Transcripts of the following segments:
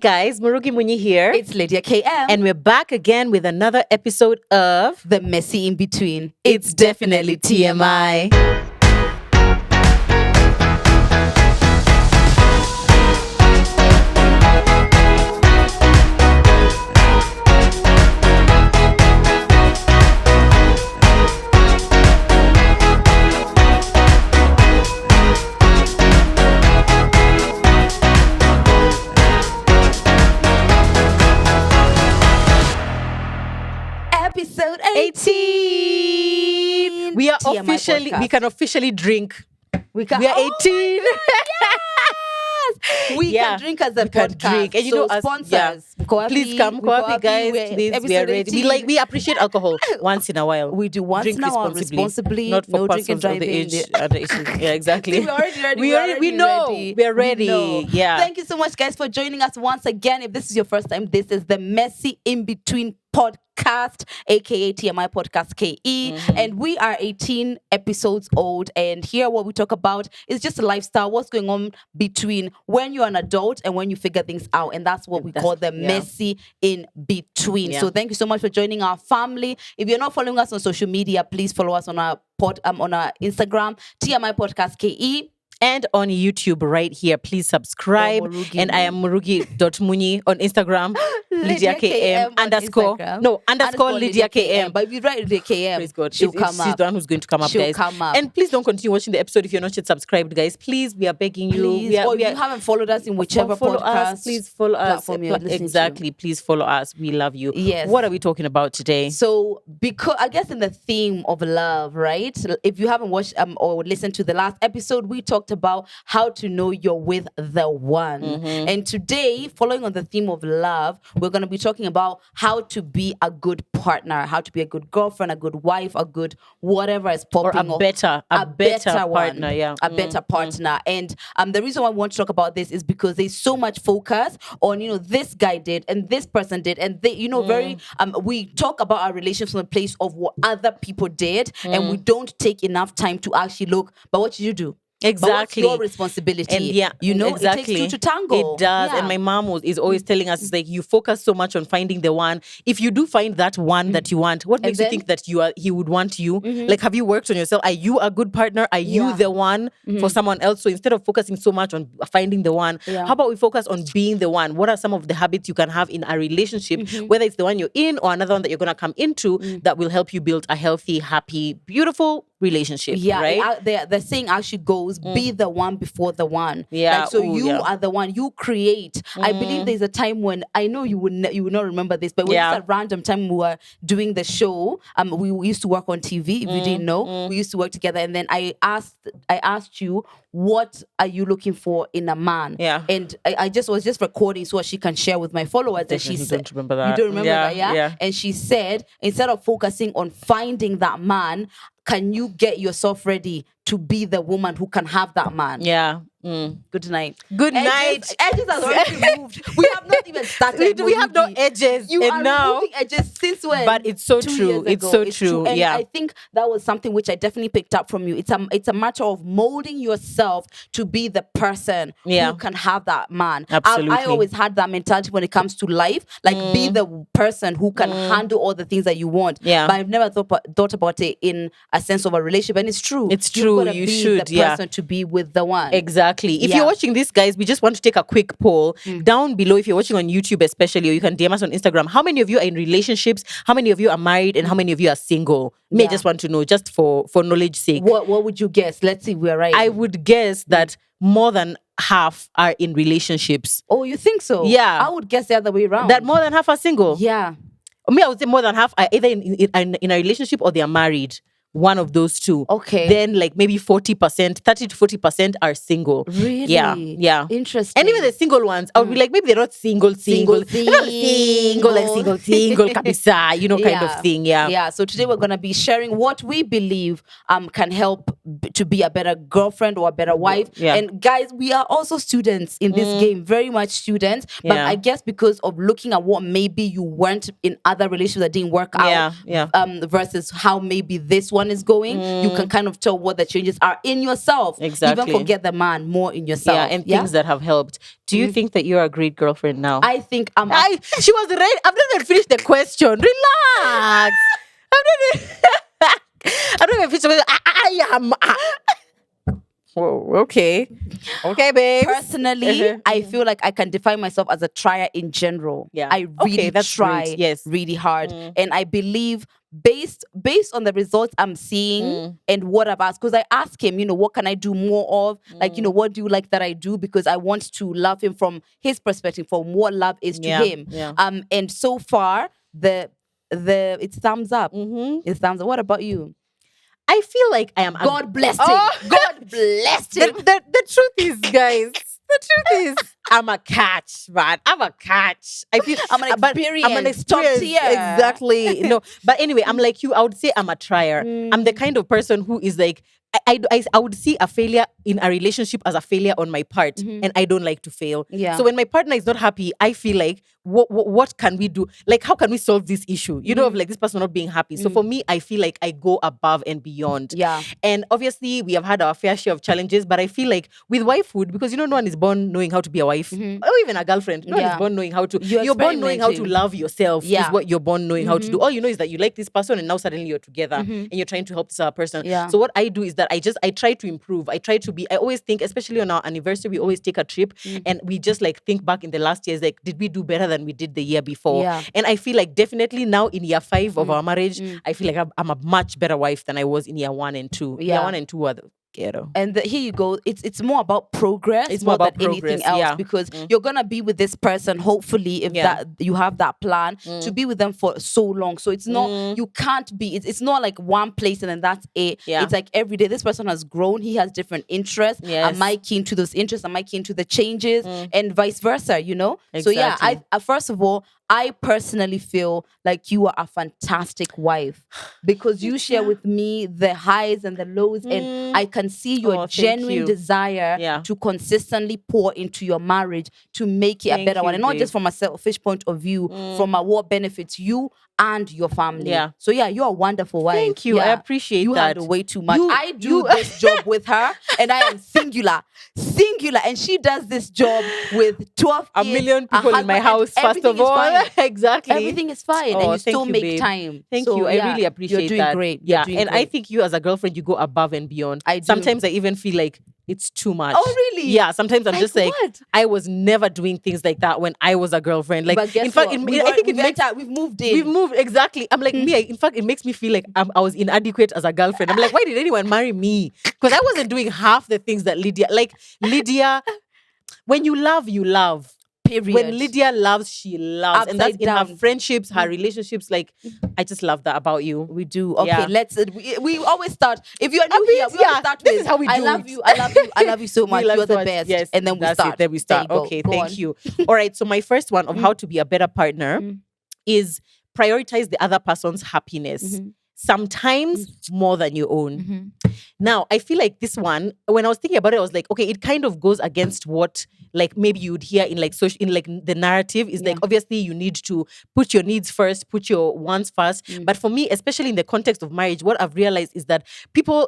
Hey guys, Murugi Munyi here. It's Lydia KM. And we're back again with another episode of The Messy In Between. It's Definitely TMI. Episode 18. We are TMI officially, podcast. we can officially drink. We can, We are oh 18. my God, yes! We Yeah, can drink as a we can podcast. drink. And you so know us- sponsors, Koapi, Please come, Koapi guys. Please, we are episode ready. 18. We appreciate alcohol once in a while. We do once Drink in a while responsibly, not for no drinking persons of the driving. age. Yeah, exactly. See, we're already ready. We know. We're ready. Yeah. Thank you so much, guys, for joining us once again. If this is your first time, this is the Messy In Between podcast, aka TMI Podcast KE, and we are 18 episodes old. And here, what we talk about is just a lifestyle. What's going on between when you're an adult and when you figure things out, and that's what we call the messy in between. Yeah. So, thank you so much for joining our family. If you're not following us on social media, please follow us on our on our Instagram, TMI Podcast KE. And on YouTube right here, please subscribe. Murugi And I am Murugi.Munyi on Instagram. Lydia KM underscore. Instagram. No, underscore Lydia KM. But if you write Lydia KM, Praise God. she'll She's come the up. one who's going to come up, She'll guys. come up. And please don't continue watching the episode if you're not yet subscribed, guys. Please, we are begging you. Please, or if you haven't followed us in whichever follow podcast, us. Please follow us. platform you're listening to. Exactly. Please follow us. We love you. Yes. What are we talking about today? So, because I guess in the theme of love, right? If you haven't watched or listened to the last episode, we talked about how to know you're with the one. And today, following on the theme of love, we're going to be talking about how to be a good partner, how to be a good girlfriend, a good wife, a good whatever is Or popping a better one, partner. Yeah. a better partner. And the reason why I want to talk about this is because there's so much focus on, this guy did and this person did, and they, very we talk about our relationships from a place of what other people did, and we don't take enough time to actually look. But what did you do? Exactly. But what's your responsibility? And it takes two to tango. It does. Yeah. And my mom is always telling us, it's like, you focus so much on finding the one. If you do find that one that you want, what makes you think that he would want you? Like, have you worked on yourself? Are you a good partner? Are you the one for someone else? So instead of focusing so much on finding the one, how about we focus on being the one? What are some of the habits you can have in a relationship, whether it's the one you're in or another one that you're going to come into, that will help you build a healthy, happy, beautiful relationship? Yeah, right? the saying actually goes, be the one before the one. Yeah, Like, so ooh, you yeah. are the one, you create. I believe there's a time when, I know you would not remember this, but when it's a random time we were doing the show, we used to work on TV, if you didn't know. We used to work together, and then I asked you, what are you looking for in a man? Yeah. And I was just recording so she can share with my followers. And she said, don't remember that. You don't remember that, Yeah, yeah. And she said, instead of focusing on finding that man, can you get yourself ready to be the woman who can have that man? Yeah. Good night. Good night. Edges has already removed. We have not even started. We have no Murugi. edges. You and are now, removing edges since when? But it's so 2 true. years It's ago. so true. And Yeah. I think that was something which I definitely picked up from you. It's a matter of molding yourself to be the person who can have that man. Absolutely. I always had that mentality when it comes to life, like be the person who can handle all the things that you want. Yeah. But I've never thought about it in a sense of a relationship, and it's true. It's You've true. gotta You be should, the yeah. person to be with the one. Exactly. If Yeah. you're watching this, guys, we just want to take a quick poll down below. If you're watching on YouTube especially, or you can DM us on Instagram, how many of you are in relationships? How many of you are married? And how many of you are single? May Yeah. just want to know, just for knowledge sake. What would you guess? Let's see if we're right. I would guess that more than half are in relationships. Oh, you think so? Yeah. I would guess the other way around. That more than half are single. Yeah. Me, I would say more than half are either in a relationship or they are married. One of those two. Okay. Then like maybe 40%, 30 to 40% are single. Really? Yeah. Interesting. And even the single ones, I would be like, maybe they're not single. They're not single, like single, kabisa, kind of thing. Yeah. Yeah. So today we're going to be sharing what we believe can help to be a better girlfriend or a better wife. Yeah. And guys, we are also students in this game, very much students. But Yeah. I guess because of looking at what maybe you weren't in other relationships that didn't work out, Yeah. versus how maybe this one one is going, you can kind of tell what the changes are in yourself. Exactly. Even forget the man, more in yourself. Yeah, and things that have helped. Do you think that you're a great girlfriend now? I think she was right. I've not even finished the question. Relax. I don't even finish. I am. Whoa, okay, babe. Personally, I feel like I can define myself as a trier in general. Yeah, I really try great. Yes. really hard, and I believe based on the results I'm seeing and what I've asked, because I ask him, what can I do more of? Like, what do you like that I do? Because I want to love him from his perspective, from what love is to him. Yeah. And so far it's thumbs up. It's thumbs up. What about you? I feel like I am. God blessed him. God blessed him. The truth is, guys. The truth is, I'm a catch, man. I'm a catch. I feel I'm an experience. Top tier. Exactly. No, but anyway, I'm like you. I would say I'm a trier. I'm the kind of person who is like, I would see a failure in a relationship as a failure on my part, and I don't like to fail. Yeah. So when my partner is not happy, I feel like, what can we do? Like, how can we solve this issue? Of like this person not being happy. So for me, I feel like I go above and beyond. Yeah. And obviously, we have had our fair share of challenges, but I feel like with wifehood, because no one is born knowing how to be a wife, or even a girlfriend. No one is born knowing how to. You're born knowing how to love yourself. Is what you're born knowing how to do. All you know is that you like this person, and now suddenly you're together, and you're trying to help this other person. Yeah. So what I do is that I try to improve. I always think, especially on our anniversary, we always take a trip and we just like think back in the last years, like, did we do better than we did the year before? Yeah. And I feel like definitely now in year 5 of our marriage, I feel like I'm a much better wife than I was in year 1 and 2. Yeah. Year 1 and 2 are the ghetto. And here you go. It's more about progress. It's more about than anything else, because you're gonna be with this person. Hopefully, if that you have that plan to be with them for so long. So it's not you can't be. It's not like one place and then that's it. Yeah. It's like every day this person has grown. He has different interests. Yes. Am I keen to those interests? Am I keen to the changes? And vice versa. Exactly. So yeah, I first of all, I personally feel like you are a fantastic wife because you share with me the highs and the lows, and I can see your genuine desire to consistently pour into your marriage to make it a better one, and not just from a selfish point of view, from what benefits you and your family. Yeah. So yeah, you're a wonderful wife. Thank you. I appreciate you that. You handle way too much. I do this job with her, and I am singular, and she does this job with 12 a million people in my house. First of all. Exactly. Everything is fine, and you still make time. Thank you. I really appreciate you're doing that. Great. Yeah, and I think you as a girlfriend, you go above and beyond. I do. Sometimes I even feel like it's too much. Oh, really? Yeah. Sometimes I'm just like, what? I was never doing things like that when I was a girlfriend. Like, but guess in fact, what? I think we've moved in. We've moved exactly. I'm like in fact, it makes me feel like I was inadequate as a girlfriend. I'm like, why did anyone marry me? Because I wasn't doing half the things that Lydia. When you love, you love. Period. When Lydia loves, she loves. Upside and that's down. in her friendships, her relationships. Like, I just love that about you. We do. Okay, we always start. If you are new here, we always start this with, is how we do I love you. I love you so much. You're the best. Yes, and then we start. Then we start. Okay, thank you. All right, so my first one of how to be a better partner is prioritize the other person's happiness. Sometimes more than your own. Now, I feel like this one, when I was thinking about it, I was like, okay, it kind of goes against what like maybe you'd hear in like social, in like the narrative is like, obviously you need to put your needs first, put your wants first. But for me, especially in the context of marriage, what I've realized is that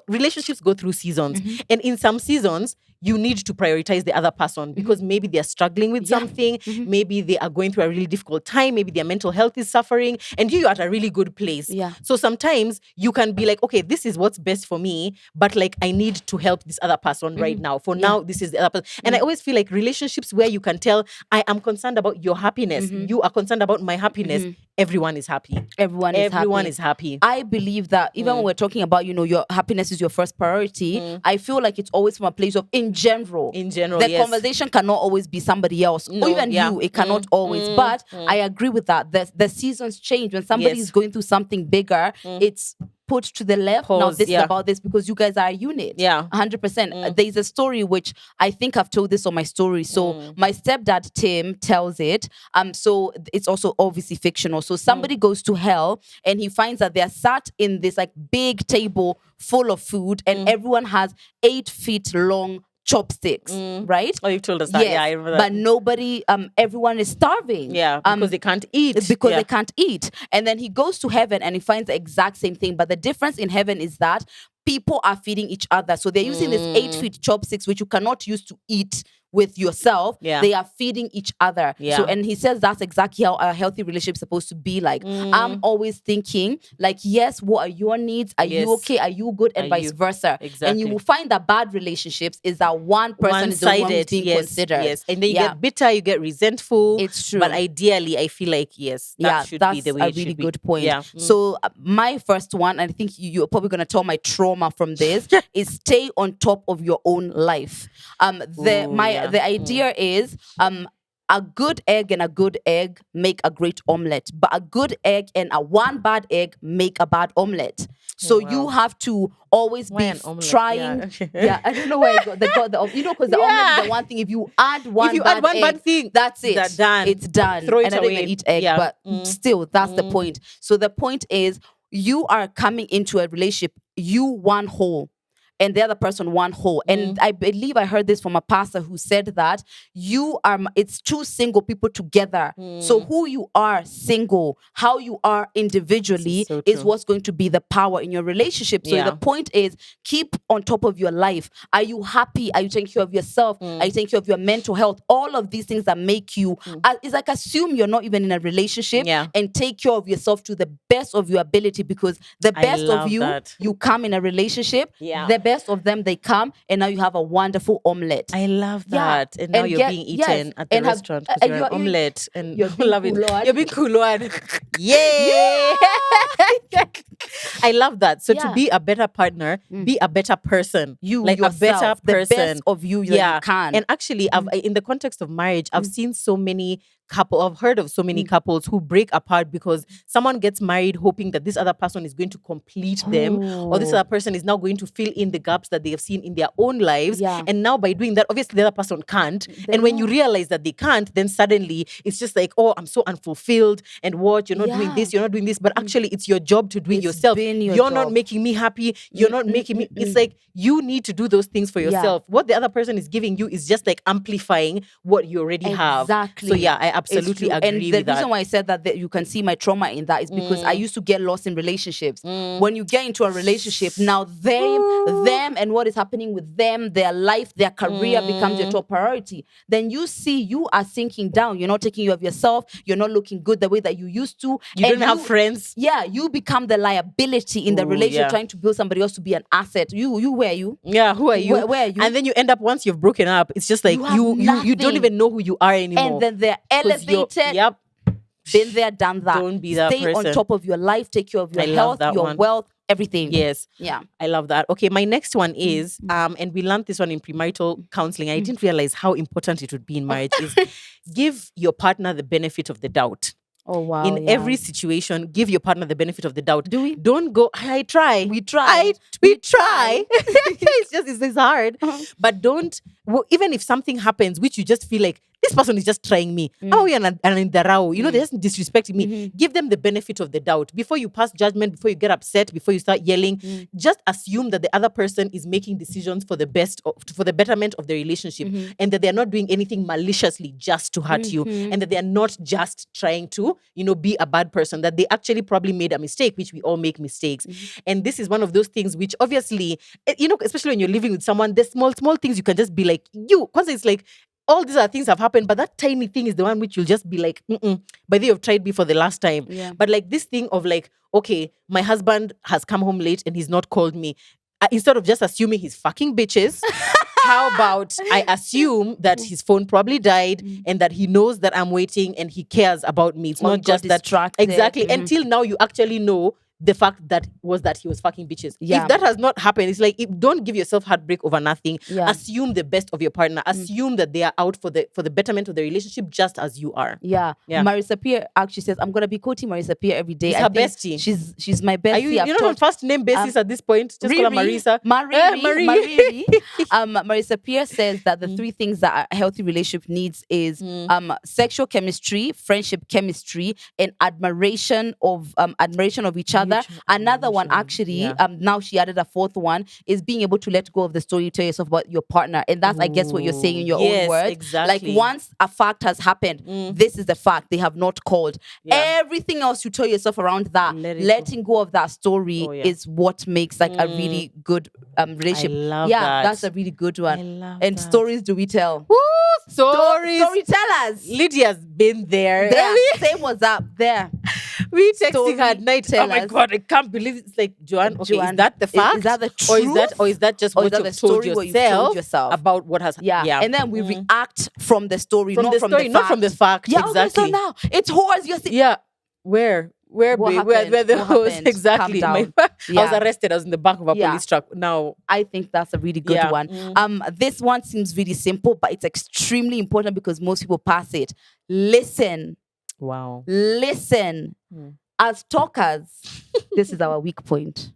relationships go through seasons. And in some seasons, you need to prioritize the other person because maybe they're struggling with something. Maybe they are going through a really difficult time. Maybe their mental health is suffering and you're at a really good place. Yeah. So sometimes you can be like, okay, this is what's best for me, but like I need to help this other person right now. For now, this is the other person. And I always feel like relationships where you can tell, I am concerned about your happiness. You are concerned about my happiness. Everyone is happy. Everyone is happy. I believe that even when we're talking about, your happiness is your first priority, I feel like it's always from a place of in general. The conversation cannot always be somebody else. No, or even you, it cannot always. But I agree with that. The seasons change. When somebody is going through something bigger, it's put to the left. Pause, now this is about this because you guys are a unit. 100%. There's a story which I think I've told this on my story. So my stepdad Tim tells it. So it's also obviously fictional. So somebody goes to hell and he finds that they're sat in this like big table full of food and everyone has 8 feet long chopsticks, right? Oh, you've told us that. Yes, Yeah, I remember that. but nobody, everyone is starving. Yeah, because they can't eat. Because they can't eat. And then he goes to heaven and he finds the exact same thing. But the difference in heaven is that people are feeding each other. So they're using these 8-feet chopsticks, which you cannot use to eat with yourself. Yeah. They are feeding each other. Yeah. So, and he says that's exactly how a healthy relationship is supposed to be like. I'm always thinking like, yes, what are your needs? Are you okay? Are you good? And vice versa. Exactly. And you will find that bad relationships is that one person is the one who's being considered. Yes. And then you get bitter, you get resentful. It's true. But ideally, I feel like, yes, that should be the way it should be. That's a really good point. Yeah. So my first one, and I think you're probably going to tell my trauma from this, is stay on top of your own life. The idea is a good egg and a good egg make a great omelette, but a good egg and a one bad egg make a bad omelette. So you have to always be trying. Yeah, I don't know where I got the you know, because the omelette is the one thing. If you add one bad thing, that's it. That's done. It's done. Throw it and I don't even eat egg, but still, that's the point. So the point is, you are coming into a relationship, you one whole, and the other person one whole. And I believe I heard this from a pastor who said that it's two single people together. So who you are single, how you are individually is what's going to be the power in your relationship. So the point is, keep on top of your life. Are you happy? Are you taking care of yourself? Are you taking care of your mental health? All of these things that make you, it's like assume you're not even in a relationship and take care of yourself to the best of your ability, because the best of you come in a relationship. The best of them, they come, and now you have a wonderful omelette. I love that. And now you're being eaten at the restaurant because you're an omelette. And you're love it. You're being kulwan. Yeah. I love that. So to be a better partner, be a better person. You like yourself, a better person. The best of you you can. And actually, in the context of marriage, I've seen so many I've heard of so many couples who break apart because someone gets married hoping that this other person is going to complete them, or this other person is now going to fill in the gaps that they have seen in their own lives. And now by doing that, obviously the other person can't. And when you realize that they can't, then suddenly it's just like, oh, I'm so unfulfilled, and what, you're not doing this, you're not doing this. But actually it's your job to do it yourself. You're not making me happy. You're not making me. It's like you need to do those things for yourself. What the other person is giving you is just like amplifying what you already have. So yeah, I absolutely agree with that. And the reason why I said that you can see my trauma in that is because I used to get lost in relationships. When you get into a relationship, now them and what is happening with them, their life, their career becomes your top priority. Then you see you are sinking down. You're not taking care of yourself. You're not looking good the way that you used to. You don't have friends. Yeah, you become the liability in the relationship, trying to build somebody else to be an asset. You where are you? Yeah, who are you? Where are you? And then you end up, once you've broken up, it's just like you don't even know who you are anymore. And then they're elevated. Yep. Been there, done that. Don't be that Stay person. on top of your life. Take care of your health, your wealth, everything. Yes. Yeah. I love that. Okay, my next one is, and we learned this one in premarital counseling. I didn't realize how important it would be in marriage, is give your partner the benefit of the doubt. Oh, wow. In every situation, give your partner the benefit of the doubt. Do we? Don't go, I try. We try. We try. It's hard. But don't, even if something happens, which you just feel like, this person is just trying me. Oh, yeah, and in the row, they're just disrespecting me. Give them the benefit of the doubt. Before you pass judgment, before you get upset, before you start yelling, just assume that the other person is making decisions for the best, for the betterment of the relationship, and that they're not doing anything maliciously just to hurt you, and that they're not just trying to, be a bad person, that they actually probably made a mistake, which we all make mistakes. And this is one of those things which obviously, especially when you're living with someone, there's small things you can just be like, because it's like, all these other things have happened, but that tiny thing is the one which you'll just be like, but they have tried me for the last time. Yeah. But like this thing of like, okay, my husband has come home late and he's not called me. Instead of just assuming he's fucking bitches, how about I assume that his phone probably died and that he knows that I'm waiting and he cares about me. It's not just that. Exactly. Until now you actually know the fact that he was fucking bitches. Yeah. If that has not happened, it's like, don't give yourself heartbreak over nothing. Yeah. Assume the best of your partner. Assume that they are out for the betterment of the relationship, just as you are. Yeah. Marisa Peer actually says, I'm gonna be quoting Marisa Peer every day. She's her bestie. She's my bestie. Are you not on first name basis at this point? Just call her Marisa. Marie. Marisa Peer says that the three things that a healthy relationship needs is sexual chemistry, friendship chemistry, and admiration of each other. other. Another one actually, now she added a fourth one, is being able to let go of the story you tell yourself about your partner. And that's, I guess, what you're saying in your own words. Exactly. Like, once a fact has happened, this is the fact. They have not called. Everything else you tell yourself around that, letting go of that story is what makes like a really good relationship. I love that. That's a really good one. I love and that. Stories do we tell? Woo! Storytellers. Lydia's been there. Same was up there. We texting her at night. Oh my God, I can't believe it. It's like, Joanne, okay, is that the fact? Is that the truth? Or is that just what you've told yourself about what has happened? Yeah. And then we react from the story, not from the fact. Yeah, exactly. Okay, so now it's whores. Yeah. Where where the host exactly. I was arrested. I was in the back of a police truck. Now I think that's a really good one. This one seems really simple, but it's extremely important because most people pass it. Listen. Wow. Listen. As talkers, this is our weak point.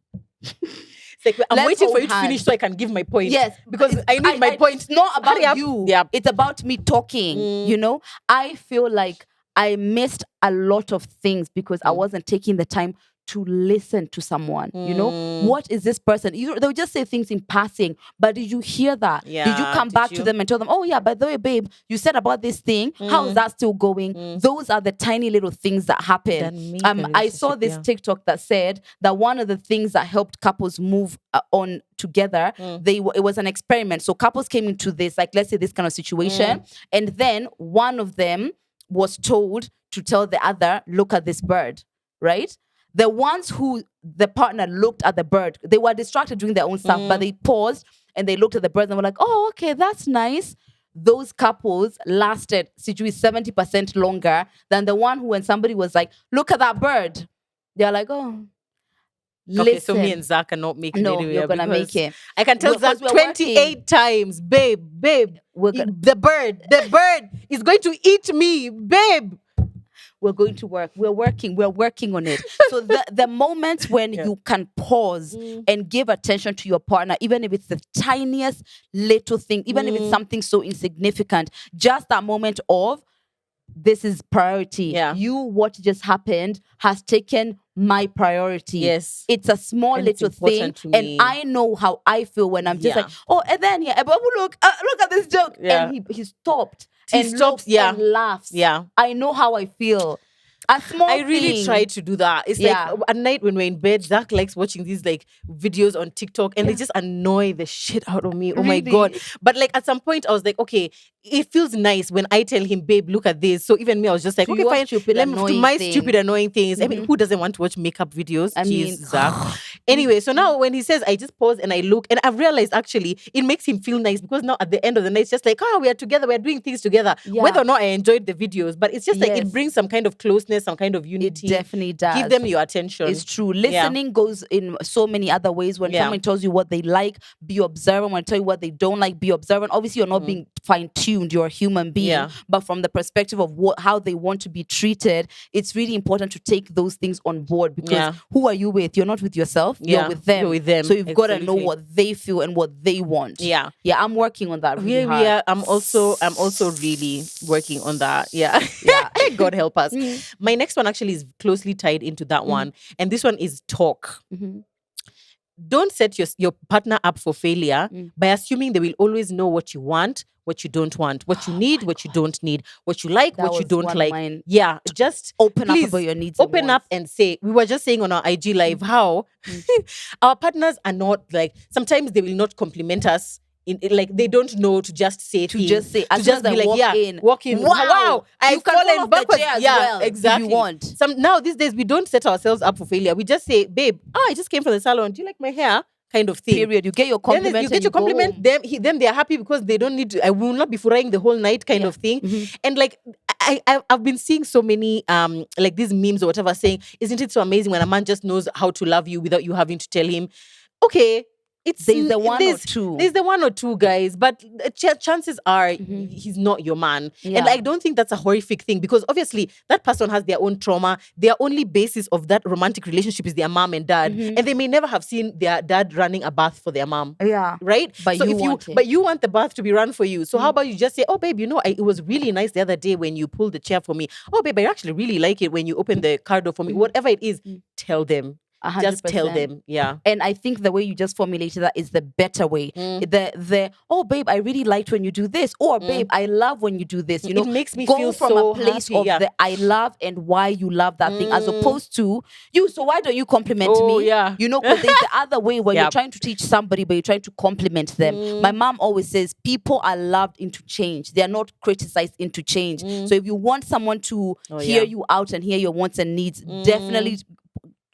Like, I'm waiting for you to finish so I can give my point. Yes, because I need my point. It's not about you. Yeah. It's about me talking. You know, I feel like I missed a lot of things because I wasn't taking the time to listen to someone. You know, what is this person? They'll just say things in passing, but did you hear that? Yeah. Did you come back to them and tell them, oh yeah, by the way, babe, you said about this thing. How is that still going? Those are the tiny little things that happen. I saw this TikTok that said that one of the things that helped couples move on together, it was an experiment. So couples came into this, like, let's say this kind of situation, and then one of them was told to tell the other, look at this bird, right? The ones who the partner looked at the bird, they were distracted doing their own stuff, but they paused and they looked at the bird and were like, oh, okay, that's nice. Those couples lasted 70% longer than the one who, when somebody was like, look at that bird, they're like, oh, listen. Okay, so me and Zach are not making it. No, you're going to make it. I can tell Zach 28 times, babe, the bird is going to eat me, babe. We're going to work. We're working on it. So the moments when you can pause and give attention to your partner, even if it's the tiniest little thing, even if it's something so insignificant, just that moment of, this is priority. Yeah. What just happened has taken my priority. Yes. It's a small little thing. And I know how I feel when I'm just like, oh, and then look at this joke. Yeah. And he stopped. He stops and laughs. Yeah. I know how I feel. I really try to do that. It's like at night when we're in bed, Zach likes watching these like videos on TikTok and they just annoy the shit out of me. Oh my God. But like at some point I was like, okay, it feels nice when I tell him, babe, look at this. So even me, I was just like, okay, fine. Stupid annoying things. I mean, who doesn't want to watch makeup videos? I mean, Zach. Anyway, so now when he says, I just pause and I look, and I've realized actually it makes him feel nice because now at the end of the night, it's just like, we are together, we're doing things together. Yeah. Whether or not I enjoyed the videos, but it's just like it brings some kind of closeness, some kind of unity. It definitely does. Give them your attention. It's true. Listening goes in so many other ways. When someone tells you what they like, be observant. When I tell you what they don't like, be observant. Obviously, you're not being fine-tuned. You're a human being. Yeah. But from the perspective of how they want to be treated, it's really important to take those things on board because who are you with? You're not with yourself. You're with them. You're with them. So you've got to know what they feel and what they want. Yeah. Yeah, I'm working on that really hard. Yeah, I'm also really working on that. Yeah. God help us. My next one actually is closely tied into that one. And this one is talk. Don't set your partner up for failure by assuming they will always know what you want, what you don't want, what you need, what you don't need, what you like, what you don't like. Yeah, just open up about your needs. Open up and say. We were just saying on our IG live how our partners are not like, sometimes they will not compliment us. Like they don't know to just say things. Just say, to just be like, walk in. Wow, I've fallen backwards. Exactly. If you want. Now these days we don't set ourselves up for failure. We just say, babe, I just came from the salon. Do you like my hair? Kind of thing. Period. You get your compliment. You get your compliment. Them they are happy because they don't need to. I will not be furrying the whole night, kind of thing. And like I've been seeing so many like these memes or whatever saying, isn't it so amazing when a man just knows how to love you without you having to tell him? Okay. There's the one or two guys, but chances are he's not your man. Yeah. And I don't think that's a horrific thing because obviously that person has their own trauma. Their only basis of that romantic relationship is their mom and dad. And they may never have seen their dad running a bath for their mom. Yeah. Right? But you want the bath to be run for you. So how about you just say, oh babe, it was really nice the other day when you pulled the chair for me. Oh babe, I actually really like it when you open the car door for me. Whatever it is, tell them. just tell 100%. them. Yeah. And I think the way you just formulated that is the better way. Oh babe, I really liked when you do this. Or babe, I love when you do this. You know, it makes me go feel from so a place happy. of the I love and why you love that thing, as opposed to you. So why don't you compliment me? Yeah. You know, because there's the other way where you're Yep. trying to teach somebody, but you're trying to compliment them. My mom always says people are loved into change. They are not criticized into change. So if you want someone to hear you out and hear your wants and needs, definitely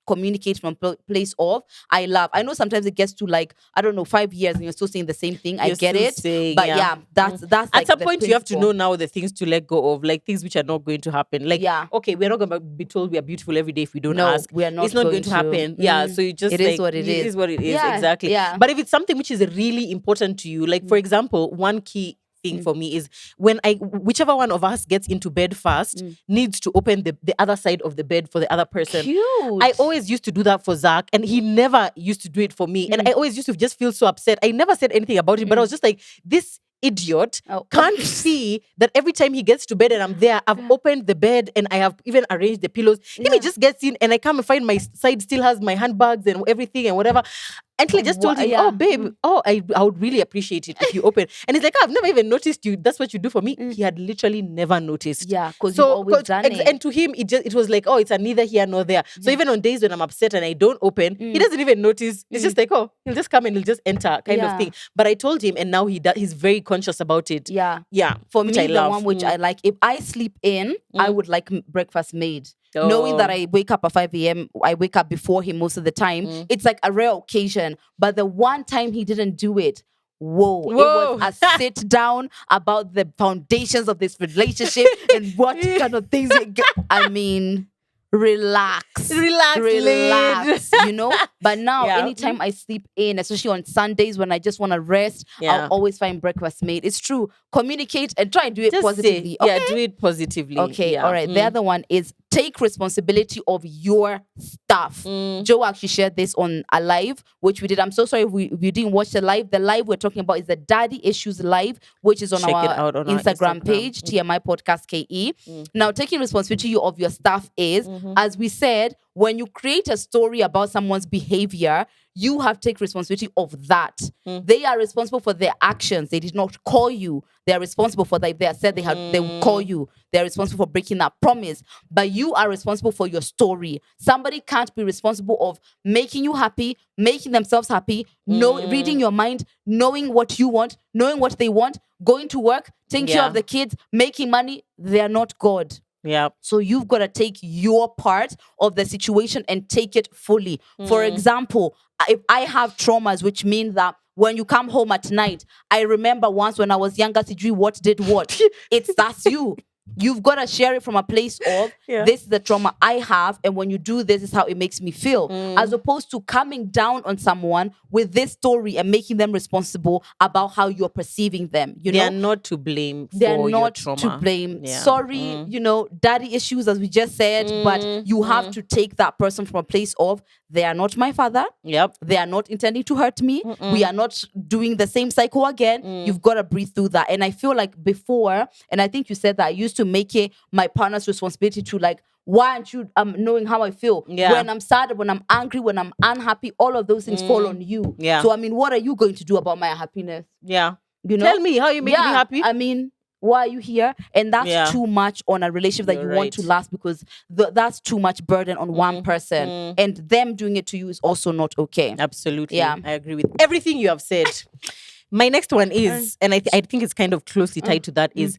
communicate from place of I love. I know sometimes it gets to like, I don't know, 5 years and you're still saying the same thing. I You're get still it. saying, But yeah, that's at like some the point you have to principle. know now the things to let go of, like things which are not going to happen. Like, Yeah. okay, we're not going to be told we are beautiful every day if we don't No, ask. we are not It's not going going to to. happen. Yeah. So you just It is like, what it It is. is what it is. Yeah, Exactly. yeah. But if it's something which is really important to you, like for example, one key thing for me is when whichever one of us gets into bed first needs to open the other side of the bed for the other person. Cute. I always used to do that for Zach, and he never used to do it for me. And I always used to just feel so upset. I never said anything about it, but I was just like, this idiot can't see that every time he gets to bed and I'm there, I've opened the bed and I have even arranged the pillows. He just gets in and I come and find my side still has my handbags and everything and whatever. Until I just told him, oh, babe, I would really appreciate it if you open. And he's like, I've never even noticed you. That's what you do for me. He had literally never noticed. Yeah, because you've always done it. And to him, it was like, oh, it's a neither here nor there. So even on days when I'm upset and I don't open, he doesn't even notice. It's just like, oh, he'll just come and he'll just enter kind of thing. But I told him, and now he's very conscious about it. Yeah. Yeah. For me, the one which I like, if I sleep in, I would like breakfast made. Knowing that I wake up at 5 a.m., I wake up before him most of the time. It's like a rare occasion. But the one time he didn't do it, whoa. It was a sit down about the foundations of this relationship and what kind of things. I mean, relax, you know. But now anytime I sleep in, especially on Sundays when I just want to rest, I'll always find breakfast made. It's true. Communicate and try and do it Just positively. Say, do it positively. Okay, all right. The other one is take responsibility of your stuff. Joe actually shared this on a live, which we did. I'm so sorry if you didn't watch the live. The live we're talking about is the Daddy Issues Live, which is on our Instagram page, TMI Podcast KE. Now, taking responsibility of your stuff is, as we said, when you create a story about someone's behavior, you have to take responsibility of that. They are responsible for their actions. They did not call you. They are responsible for that. If they said they would call you, they are responsible for breaking that promise. But you are responsible for your story. Somebody can't be responsible of making you happy, making themselves happy, reading your mind, knowing what you want, knowing what they want, going to work, taking care of the kids, making money. They are not God. Yeah. So you've got to take your part of the situation and take it fully. For example, if I have traumas, which mean that when you come home at night, I remember once when I was younger, Sidri, what did what? That's you. You've got to share it from a place of this is the trauma I have, and when you do this is how it makes me feel, as opposed to coming down on someone with this story and making them responsible about how you're perceiving them. You know, they are not to blame. They're for not your trauma. to blame. Yeah. Sorry, you know, daddy issues, as we just said, but you have to take that person from a place of they are not my father. Yep. They are not intending to hurt me. We are not doing the same cycle again. You've got to breathe through that. And I feel like before, and I think you said that, I used to make it my partner's responsibility to like, why aren't you knowing how I feel? Yeah. When I'm sad, when I'm angry, when I'm unhappy, all of those things fall on you. Yeah. So, I mean, what are you going to do about my happiness? Yeah. You know? Tell me how you make me happy. I mean, why are you here? And that's too much on a relationship that you want to last, because that's too much burden on one person. And them doing it to you is also not okay. Absolutely. Yeah. I agree with everything you have said. My next one is, and I think it's kind of closely tied to that, is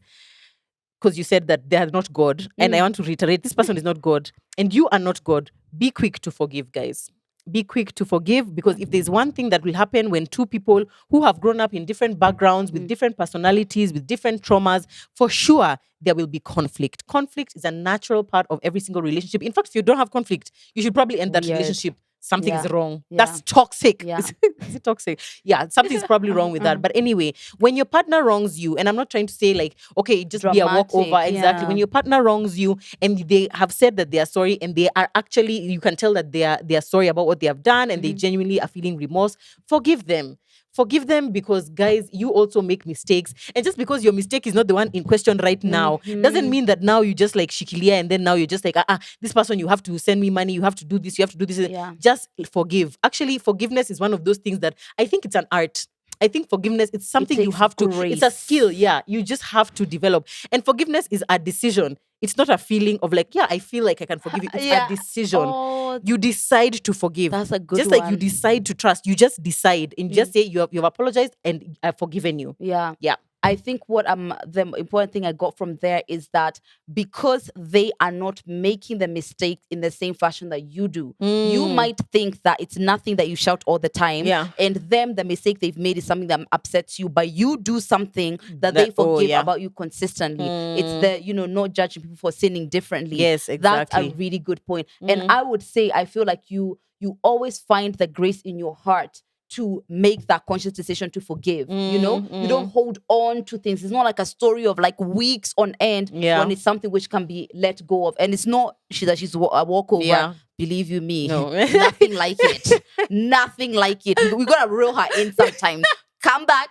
because you said that they are not God. And I want to reiterate, this person is not God. And you are not God. Be quick to forgive, guys. Be quick to forgive, because if there's one thing that will happen when two people who have grown up in different backgrounds, with different personalities, with different traumas, for sure, there will be conflict. Conflict is a natural part of every single relationship. In fact, if you don't have conflict, you should probably end that relationship. Something is wrong. That's toxic. Yeah. Is it toxic? Yeah, something's probably wrong with that. But anyway, when your partner wrongs you, and I'm not trying to say like, okay, just be a walkover. Exactly. When your partner wrongs you and they have said that they are sorry, and they are actually, you can tell that they are sorry about what they have done, and they genuinely are feeling remorse, forgive them. forgive them, because guys, you also make mistakes. And just because your mistake is not the one in question right now, doesn't mean that now you just like shikilia, and then now you're just like, this person, you have to send me money, you have to do this, you have to do this. Yeah. Just forgive. Actually, forgiveness is one of those things that I think it's an art. I think forgiveness, it's something you takes have to, grace. it's a skill. Yeah. You just have to develop. And forgiveness is a decision. It's not a feeling of like, yeah, I feel like I can forgive you. It's Yeah. a decision. Oh, You decide to forgive. that's a good just one. like you decide to trust. You just decide and just say you've apologized and I've forgiven you. Yeah. Yeah. I think what the important thing I got from there is that because they are not making the mistake in the same fashion that you do, you might think that it's nothing that you shout all the time. Yeah. And them, the mistake they've made is something that upsets you, but you do something that they forgive about you consistently. It's the, not judging people for sinning differently. Yes, exactly. That's a really good point. And I would say, I feel like you always find the grace in your heart to make that conscious decision to forgive. You don't hold on to things. It's not like a story of like weeks on end when it's something which can be let go of. And it's not she's a walkover. Yeah. Believe you me, No. nothing like it. Nothing like it. We gotta reel her in sometimes. Come back.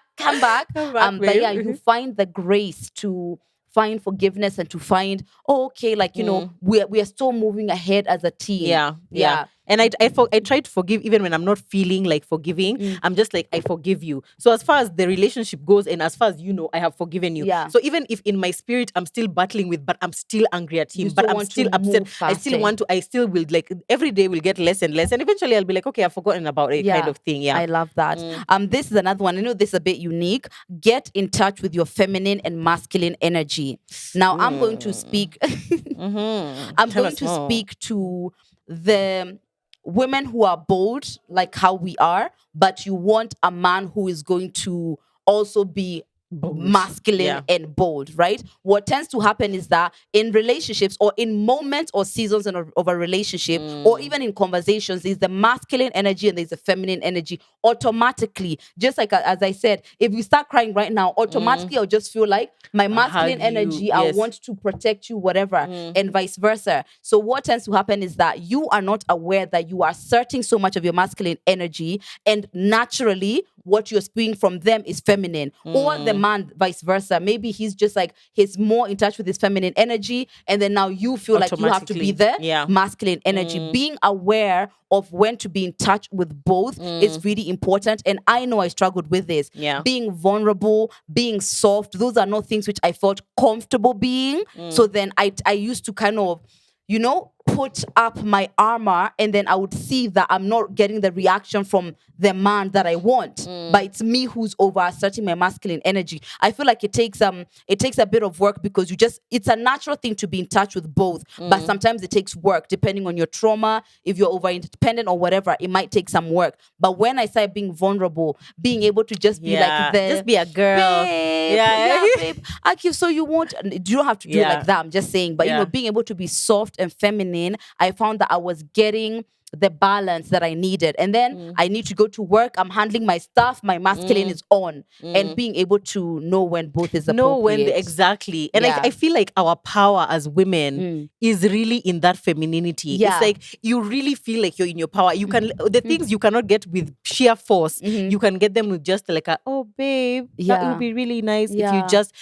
But yeah, you find the grace to find forgiveness and to find, okay, like, we are still moving ahead as a team. Yeah. And I try to forgive even when I'm not feeling like forgiving. I'm just like, I forgive you. So as far as the relationship goes, and as far as I have forgiven you. Yeah. So even if in my spirit I'm still battling with, but I'm still angry at him, but I'm still upset. I still will, like, every day will get less and less. And eventually I'll be like, okay, I've forgotten about it, kind of thing. Yeah. I love that. This is another one. I know this is a bit unique. Get in touch with your feminine and masculine energy. Now I'm going to speak. I'm going to speak to the women who are bold, like how we are, but you want a man who is going to also be masculine and bold, right? What tends to happen is that in relationships or in moments or seasons of a relationship or even in conversations, there's the masculine energy and there's the feminine energy automatically. Just like as I said, if you start crying right now, automatically I'll just feel like my masculine energy, I want to protect you, whatever, and vice versa. So what tends to happen is that you are not aware that you are asserting so much of your masculine energy, and naturally what you're spewing from them is feminine. Or the man, vice versa. Maybe he's just like, he's more in touch with his feminine energy, and then now you feel like you have to be the masculine energy. Being aware of when to be in touch with both is really important. And I know I struggled with this. Being vulnerable, being soft, those are not things which I felt comfortable being. So then I used to kind of, put up my armor, and then I would see that I'm not getting the reaction from the man that I want, but it's me who's over asserting my masculine energy. I feel like it takes a bit of work, because it's a natural thing to be in touch with both, but sometimes it takes work depending on your trauma. If you're over independent or whatever, it might take some work. But when I started being vulnerable, being able to just be like just be a girl, babe, Aki, so you don't have to do it like that. I'm just saying, but being able to be soft and feminine, I found that I was getting the balance that I needed. And then I need to go to work, I'm handling my stuff, my masculine is on, and being able to know when both is appropriate. Exactly. And I feel like our power as women is really in that femininity. It's like you really feel like you're in your power. You can the things you cannot get with sheer force, you can get them with just like oh babe, that would be really nice if you just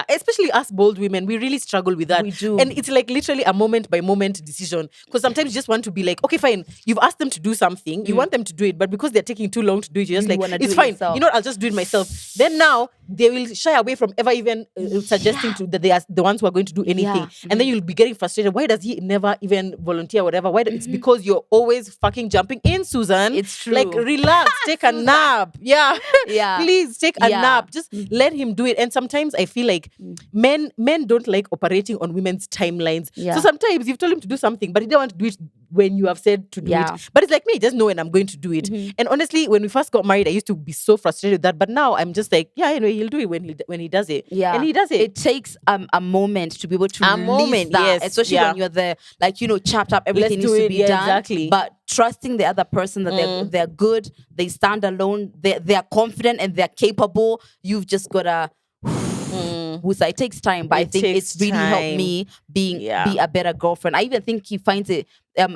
especially us bold women, we really struggle with that. We do. And it's like literally a moment by moment decision, because sometimes you just want to be like, okay, fine, you've asked them to do something, you want them to do it, but because they're taking too long to do it, you're just like, it's fine, I'll just do it myself. Then now they will shy away from ever even suggesting to that they are the ones who are going to do anything. And then you'll be getting frustrated. Why does he never even volunteer, whatever? It's because you're always fucking jumping in, Susan. It's true. Like, relax, take a nap. Please take a nap. Just let him do it. And sometimes I feel like men don't like operating on women's timelines. So sometimes you've told him to do something, but he don't want to do it when you have said to do it. But it's like me, just know when I'm going to do it. And honestly, when we first got married, I used to be so frustrated with that. But now I'm just like, anyway, he'll do it when he does it. And he does it. It takes a moment to be able to release that, especially when you're the chapped up, everything needs to be done. Exactly. But trusting the other person that they're good, they stand alone, they're confident and they're capable. You've just gotta. It takes time, but I think it's really helped me be a better girlfriend. I even think he finds it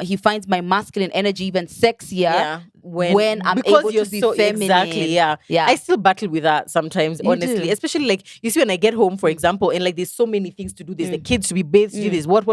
he finds my masculine energy even sexier when I'm because able you're to be so feminine. exactly yeah. I still battle with that sometimes, honestly, do. especially like you see when I get home, for example, and like there's so many things to do. There's the kids to be bathed, do this, what.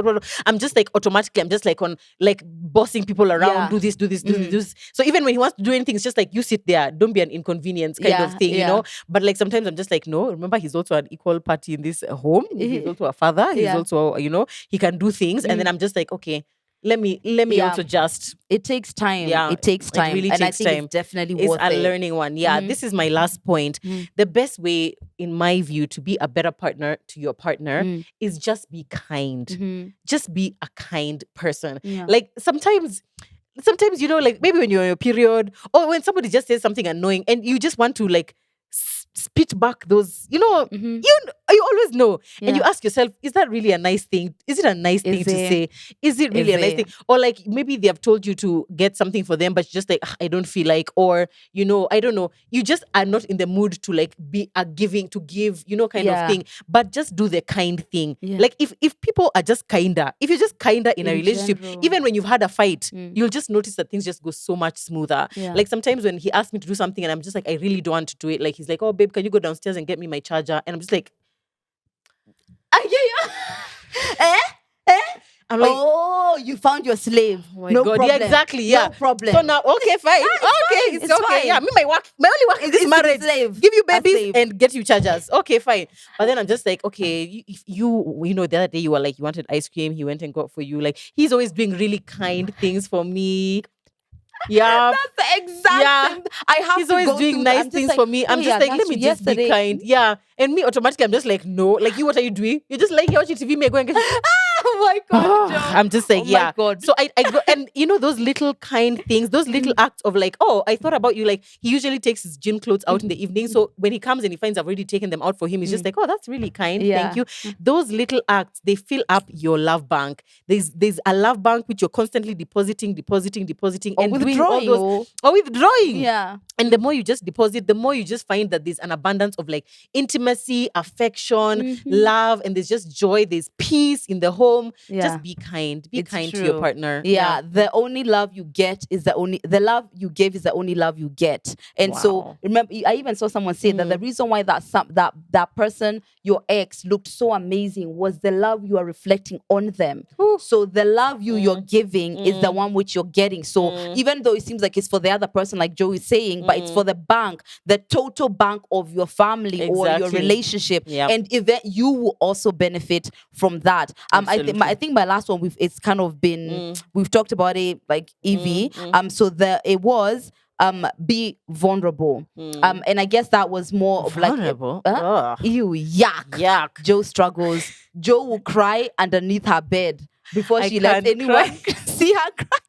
I'm just like automatically I'm just like on like bossing people around, do this, do this. So even when he wants to do anything, it's just like you sit there, don't be an inconvenience kind of thing, you know. But like sometimes I'm just like, no, remember he's also an equal party in this home. He's also a father. He's also, you know, he can do things. And then I'm just like, okay, let me also just. It takes time. Yeah, It takes time. It really and takes I think time. It's definitely It's worth a it. learning one. Yeah, this is my last point. The best way, in my view, to be a better partner to your partner is just be kind. Just be a kind person. Like sometimes, you know, like maybe when you're on your period or when somebody just says something annoying and you just want to like spit back those, you know, you always know. And you ask yourself, is that really a nice thing? Is it a nice thing to say? Is it really a nice thing? Or like maybe they have told you to get something for them, but you're just like, I don't feel like, or, you know, I don't know. You just are not in the mood to like be a giving, to give, you know, kind of thing. But just do the kind thing. Like if people are just kinder, if you're just kinder in a relationship, even when you've had a fight, you'll just notice that things just go so much smoother. Like sometimes when he asks me to do something and I'm just like, I really don't want to do it. Like he's like, oh babe, can you go downstairs and get me my charger? And I'm just like, I'm like, oh, you found your slave. Oh my God. Problem. Yeah, exactly. Yeah. No problem. So now, okay, fine. It's okay. Fine. Yeah, my only work in this marriage, give you babies and get you chargers. Okay, fine. But then I'm just like, okay, if you know, the other day you were like, you wanted ice cream, he went and got for you. Like, he's always doing really kind things for me. Yeah, that's the exact same. I have He's always doing nice things like, for me. I'm just like, let me just be kind. Yeah. And me automatically, I'm just like, no. Like, you, what are you doing? You're just like, watching TV, me going, oh my God. I'm just like, my God. So I go, and you know, those little kind things, those little acts of like, oh, I thought about you. Like, he usually takes his gym clothes out in the evening. So when he comes and he finds I've already taken them out for him, he's just like, oh, that's really kind. Thank you. Those little acts, they fill up your love bank. There's a love bank which you're constantly depositing, or and withdrawing, doing all those, or withdrawing. Yeah. And the more you just deposit, the more you just find that there's an abundance of like intimacy, affection, love, and there's just joy. There's peace in the home. Just be kind. Be kind to your partner. Yeah. The only love you get is the love you give is the only love you get. And so remember, I even saw someone say that the reason why that person, your ex, looked so amazing was the love you are reflecting on them. So the love you're giving is the one which you're getting. So even though it seems like it's for the other person, like Joe is saying, but it's for the bank, the total bank of your family or your relationship. And you will also benefit from that. I think my last one it's kind of been we've talked about it like Evie. So it was be vulnerable. And I guess that was more of vulnerable. Like yuck. Joe struggles. Joe will cry underneath her bed before she left anyone see her cry.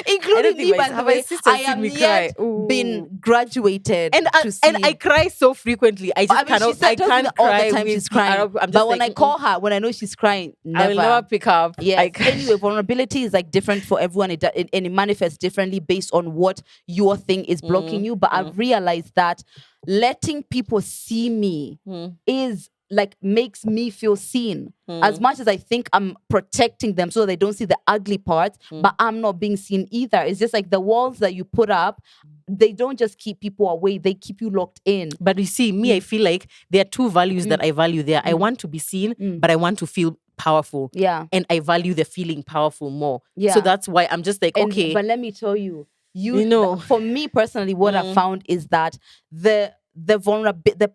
Including me, by the way, I am yet been graduated to see. And I cry so frequently. I can't all cry the time she's crying. But when I call her, when I know she's crying, I will never pick up. Yes. Anyway, vulnerability is like different for everyone, and it manifests differently based on what your thing is blocking you. But I've realized that letting people see me is like makes me feel seen. As much as I think I'm protecting them so they don't see the ugly parts, but I'm not being seen either. It's just like the walls that you put up, they don't just keep people away, they keep you locked in. But you see, me, I feel like there are two values that I value there. I want to be seen, but I want to feel powerful. Yeah. And I value the feeling powerful more. Yeah. So that's why I'm just like, okay. But let me tell you, you know, for me personally, what I found is that the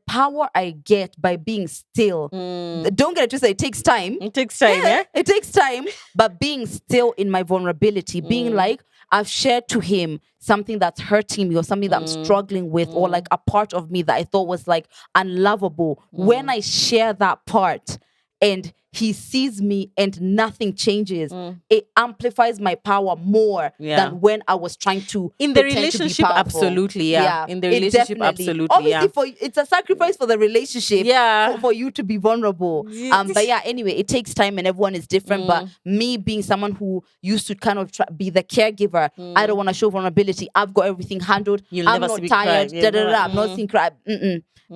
power I get by being still. Don't get it twisted. It takes time. It takes time, yeah? It takes time. But being still in my vulnerability, being like, I've shared to him something that's hurting me or something that I'm struggling with or like a part of me that I thought was like unlovable. When I share that part and he sees me and nothing changes, it amplifies my power more than when I was trying to in the relationship. Absolutely, in the relationship, absolutely. Obviously, it's a sacrifice for the relationship, for you to be vulnerable. But yeah, anyway, it takes time and everyone is different. But me being someone who used to kind of be the caregiver, I don't want to show vulnerability. I've got everything handled. I'm not tired. I'm not seeing cry.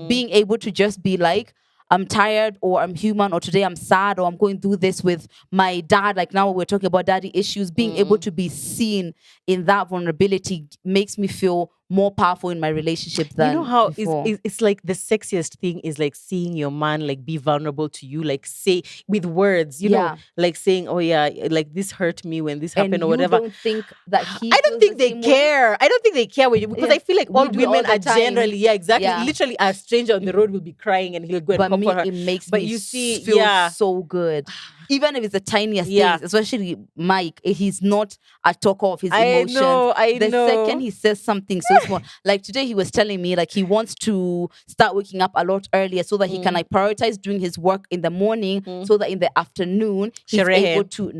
Being able to just be like, I'm tired, or I'm human, or today I'm sad, or I'm going through this with my dad. Like now we're talking about daddy issues. Being able to be seen in that vulnerability makes me feel more powerful in my relationship than you know how before. it's like the sexiest thing is like seeing your man like be vulnerable to you, like say with words, you know, like saying, oh yeah, like this hurt me when this happened, and or you whatever. don't think that he I don't feels think the they same way? care. I don't think they care when you, because I feel like We all do it all women the are time. generally, yeah, exactly. Yeah. Literally, a stranger on the road will be crying and he'll go and But comfort her. it makes But me you see, feel yeah, so good. Even if it's the tiniest Yeah. things, especially Mike, he's not a talker of his I emotions. know, I the know. second he says something so small, like today he was telling me like he wants to start waking up a lot earlier so that he can like prioritize doing his work in the morning, so that in the afternoon he's Sherehe. able to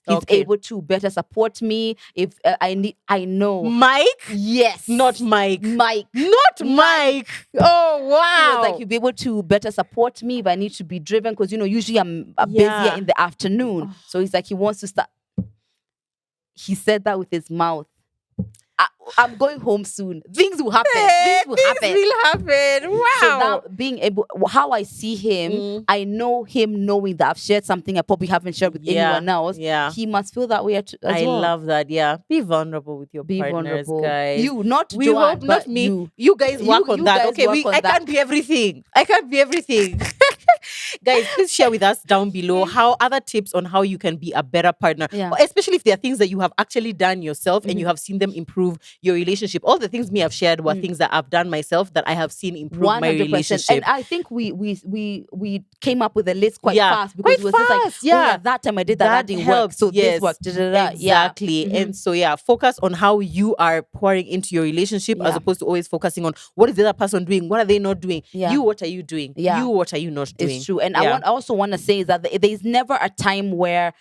he's Okay. able to better support me if I know. Mike? Yes. Not Mike. Mike. Not Mike. Oh, He wow. was like, he'll be able to better support me if I need to be driven, because usually I'm busier in the afternoon. So he's like, he wants to start. He said that with his mouth. I'm going home soon. Things will happen. Things will happen. Wow. So now being able, how I see him, I know him knowing that I've shared something I probably haven't shared with anyone else. Yeah. He must feel that way as well. I love that. Yeah. Be vulnerable with your Be partners, vulnerable. guys. You, not we Joanne, hope, not but me. You guys work on you that. guys Okay, work on I that. can't be everything. I can't be everything. Guys, please share with us down below how other tips on how you can be a better partner. Yeah. Especially if there are things that you have actually done yourself and you have seen them improve your relationship. All the things me I've shared were things that I've done myself that I have seen improve my 100%. relationship. And I think we came up with a list quite fast, because it was just like, yeah. that time I did that didn't work. So this worked. Exactly. And so focus on how you are pouring into your relationship as opposed to always focusing on what is the other person doing, what are they not doing, you, what are you doing, you, what are you not doing. It's true. And I also want to say is that there's never a time where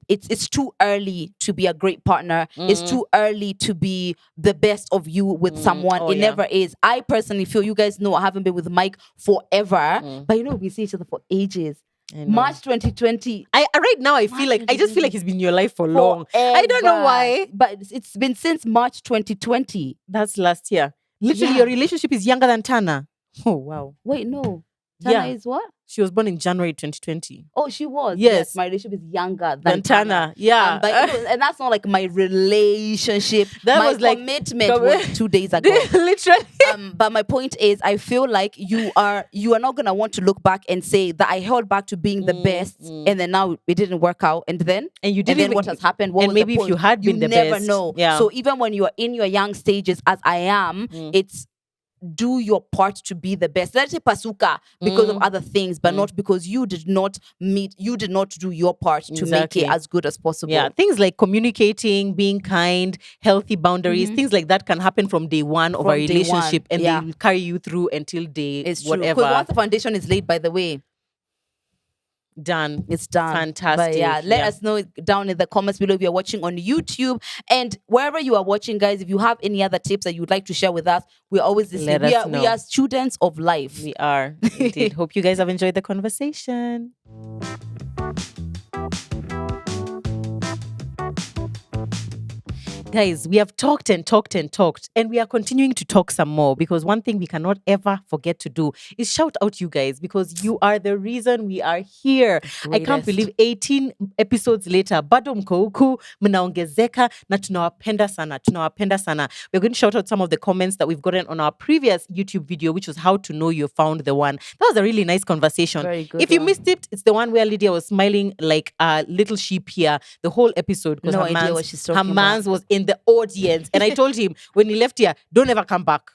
it's too early to be a great partner. It's too early to be the best of you with someone. It never is. I personally feel, you guys know I haven't been with Mike forever, but we see each other for ages. March 2020. Right now I feel like I just feel like he's been in your life for long. I don't know why, but it's been since March 2020. That's last year. Literally, your relationship is younger than Tana. Oh wow. Wait, no. Tana is what? She was born in January 2020. Oh, she was. Yes. My relationship is younger than Tana. Yeah. But and that's not like my relationship. That my was like commitment was 2 days ago. Literally. But my point is, I feel like you are not gonna want to look back and say that I held back to being the best, and then now it didn't work out, and then you didn't. And then what has happened? What and was maybe the if you point? had been the never best, know. Yeah. So even when you are in your young stages, as I am, it's do your part to be the best. Let's say pasuka because of other things, but not because you did not do your part to make it as good as possible. Yeah, things like communicating, being kind, healthy boundaries, things like that can happen from day one of a relationship, and they will carry you through until day whatever. Because once the foundation is laid, by the way, done. It's done. Fantastic. But let us know down in the comments below if you're watching on YouTube, and wherever you are watching, guys. If you have any other tips that you would like to share with us, we're always listening. We are students of life. We are indeed. Hope you guys have enjoyed the conversation. Guys, we have talked and talked and talked, and we are continuing to talk some more, because one thing we cannot ever forget to do is shout out you guys, because you are the reason we are here. I can't believe 18 episodes later, bado mko huku, mnaongezeka, na tunawapenda sana. We're going to shout out some of the comments that we've gotten on our previous YouTube video, which was how to know you found the one. That was a really nice conversation. Very good. If you missed it, it's the one where Lydia was smiling like a little sheep here the whole episode, because her man's was in the audience, and I told him when he left here, don't ever come back.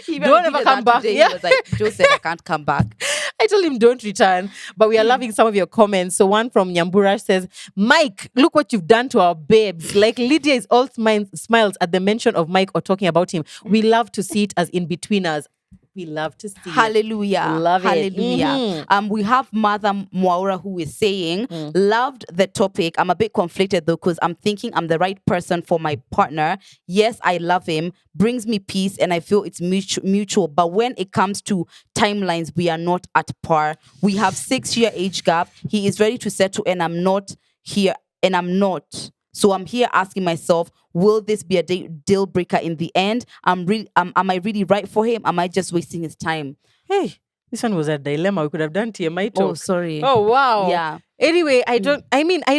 Don't ever come back. He was like, Joe said I can't come back. I told him don't return. But we are loving some of your comments. So one from Nyambura says, Mike, look what you've done to our babes. Like Lydia is all smiles at the mention of Mike or talking about him. We love to see it as in-betweeners. We love to see Hallelujah. it. Love it. Hallelujah. We have Mother Mwaura who is saying, loved the topic. I'm a bit conflicted though, because I'm thinking I'm the right person for my partner. Yes, I love him. Brings me peace and I feel it's mutual. But when it comes to timelines, we are not at par. We have 6-year age gap. He is ready to settle and I'm not here, and I'm not. So I'm here asking myself, will this be a deal breaker in the end? Am I really right for him? Am I just wasting his time? Hey, This one was a dilemma. We could have done TMI talk. Oh, sorry. Oh, wow. Yeah. Anyway, I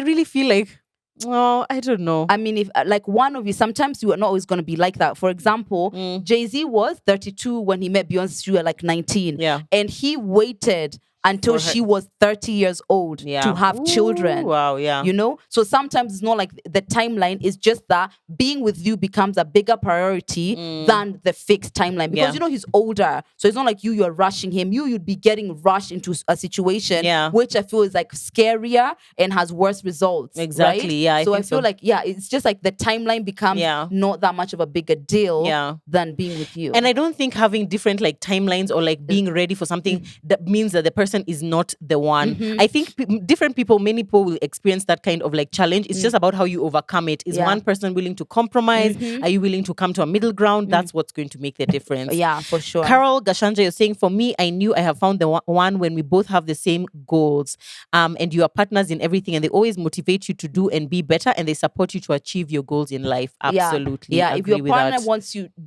really feel like, I don't know. I mean, if like one of you, sometimes you are not always going to be like that. For example, Jay-Z was 32 when he met Beyonce. She was like 19. Yeah. And he waited until she was 30 years old to have children. Wow, yeah. You know? So sometimes it's not like the timeline, is just that being with you becomes a bigger priority than the fixed timeline. Because, you know, he's older. So it's not like you're rushing him. You'd be getting rushed into a situation, which I feel is like scarier and has worse results. Exactly, right? yeah. I feel like, it's just like the timeline becomes not that much of a bigger deal than being with you. And I don't think having different like timelines or like being ready for something that means that the person is not the one. I think different people, many people will experience that kind of like challenge. It's just about how you overcome it. Is one person willing to compromise? Are you willing to come to a middle ground? That's what's going to make the difference. Yeah, for sure. Carol Gashanja, you're saying, for me, I knew I have found the one when we both have the same goals. And you are partners in everything, and they always motivate you to do and be better, and they support you to achieve your goals in life. Absolutely. Yeah. If your partner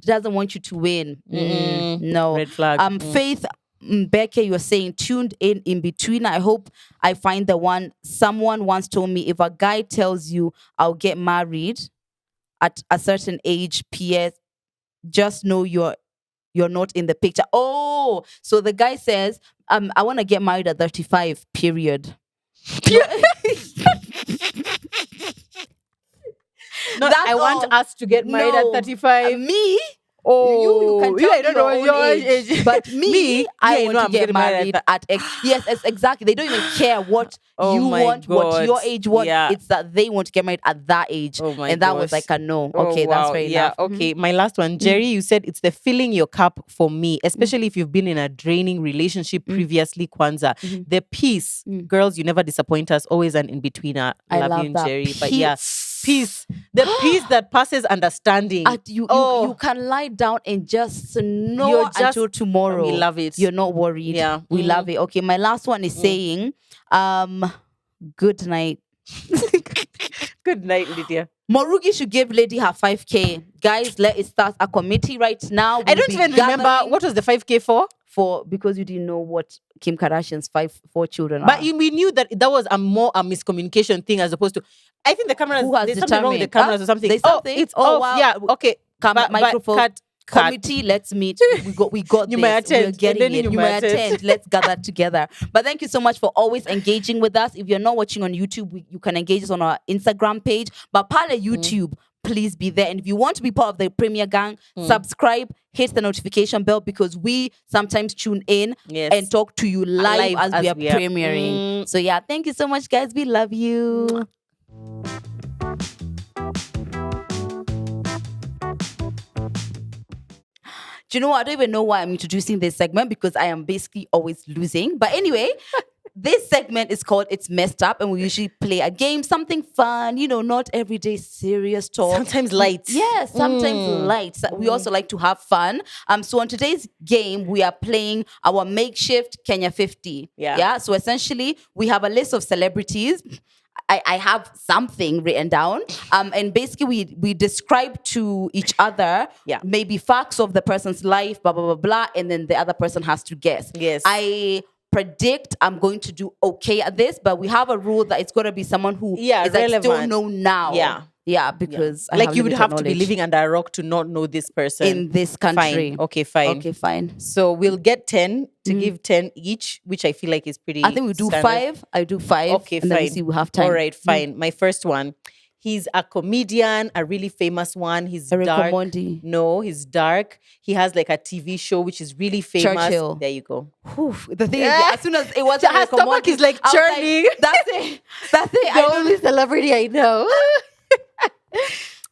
doesn't want you to win, no. Red flag. Faith Becky, you're saying, tuned in between. I hope I find the one. Someone once told me, if a guy tells you I'll get married at a certain age, PS, just know you're not in the picture. Oh, so the guy says, I want to get married at 35, period. I want us to get married at 35. Me? Oh, you can tell I don't know your age. But me, I want to get married at X. Yes, exactly. They don't even care what you want, what your age wants. Yeah. It's that they want to get married at that age. Oh my and that gosh. was like a no. Okay, that's fair enough. Okay, my last one. Jerry, you said it's the filling your cup for me, especially if you've been in a draining relationship previously, Kwanzaa. The peace, girls, you never disappoint us, always an in-betweener. I love you, that. Jerry. But yeah, peace. The peace that passes understanding. You can lie down and just know until tomorrow. We love it. You're not worried. Yeah. We love it. Okay, my last one is saying, good night. Good night, Lydia. Morugi should give Lady her 5K. Guys, let it start a committee right now. I don't even remember what was the 5K for. Because you didn't know what Kim Kardashian's 4 children are. But we knew that was a miscommunication thing as opposed to, I think the cameras, there's something wrong with the cameras or something. It's off. Wow. Yeah, okay. Microphone. Cut. Committee, let's meet. We got You this. may attend. We're getting it. You may attend. Let's gather together. But thank you so much for always engaging with us. If you're not watching on YouTube, you can engage us on our Instagram page. But Pala YouTube, please be there. And if you want to be part of the Premier Gang, subscribe, hit the notification bell, because we sometimes tune in and talk to you live as we are premiering. So yeah, thank you so much, guys. We love you. Do you know what? I don't even know why I'm introducing this segment, because I am basically always losing. But anyway, this segment is called It's Messed Up, and we usually play a game, something fun, not everyday serious talk. Sometimes light. Yes, sometimes light. We also like to have fun. So on today's game, we are playing our makeshift Kenya 50. Yeah. So essentially, we have a list of celebrities. I have something written down. And basically we describe to each other maybe facts of the person's life, blah, blah, blah, blah, and then the other person has to guess. Yes. I predict I'm going to do okay at this, but we have a rule that it's got to be someone who is like still know now. Yeah, because you would have to be living under a rock to not know this person in this country. Fine. Okay, fine. Okay, fine. So we'll get 10 to give 10 each, which I feel like is pretty. I think we do standard. 5. I do 5. Okay, and fine. Then we see we have time. All right, fine. My first one. He's a comedian, a really famous one. He's Eric dark. Omondi. No, he's dark. He has like a TV show which is really famous. Churchill. There you go. Whew. The thing is, as soon as it was Her stomach is like churning. That's it. The only celebrity I know.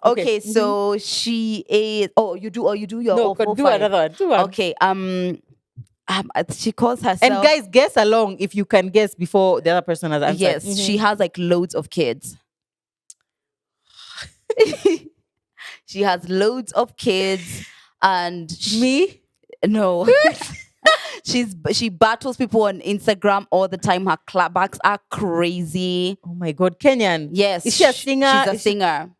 Okay, so she is. Oh, you do your. No, do another one. Do one. Okay. She calls herself. And guys, guess along if you can guess before the other person has answered. Yes, she has like loads of kids. She has loads of kids, and me? No. She battles people on Instagram all the time. Her clapbacks are crazy. Oh my God, Kenyan. Yes. Is she a singer? She's a singer.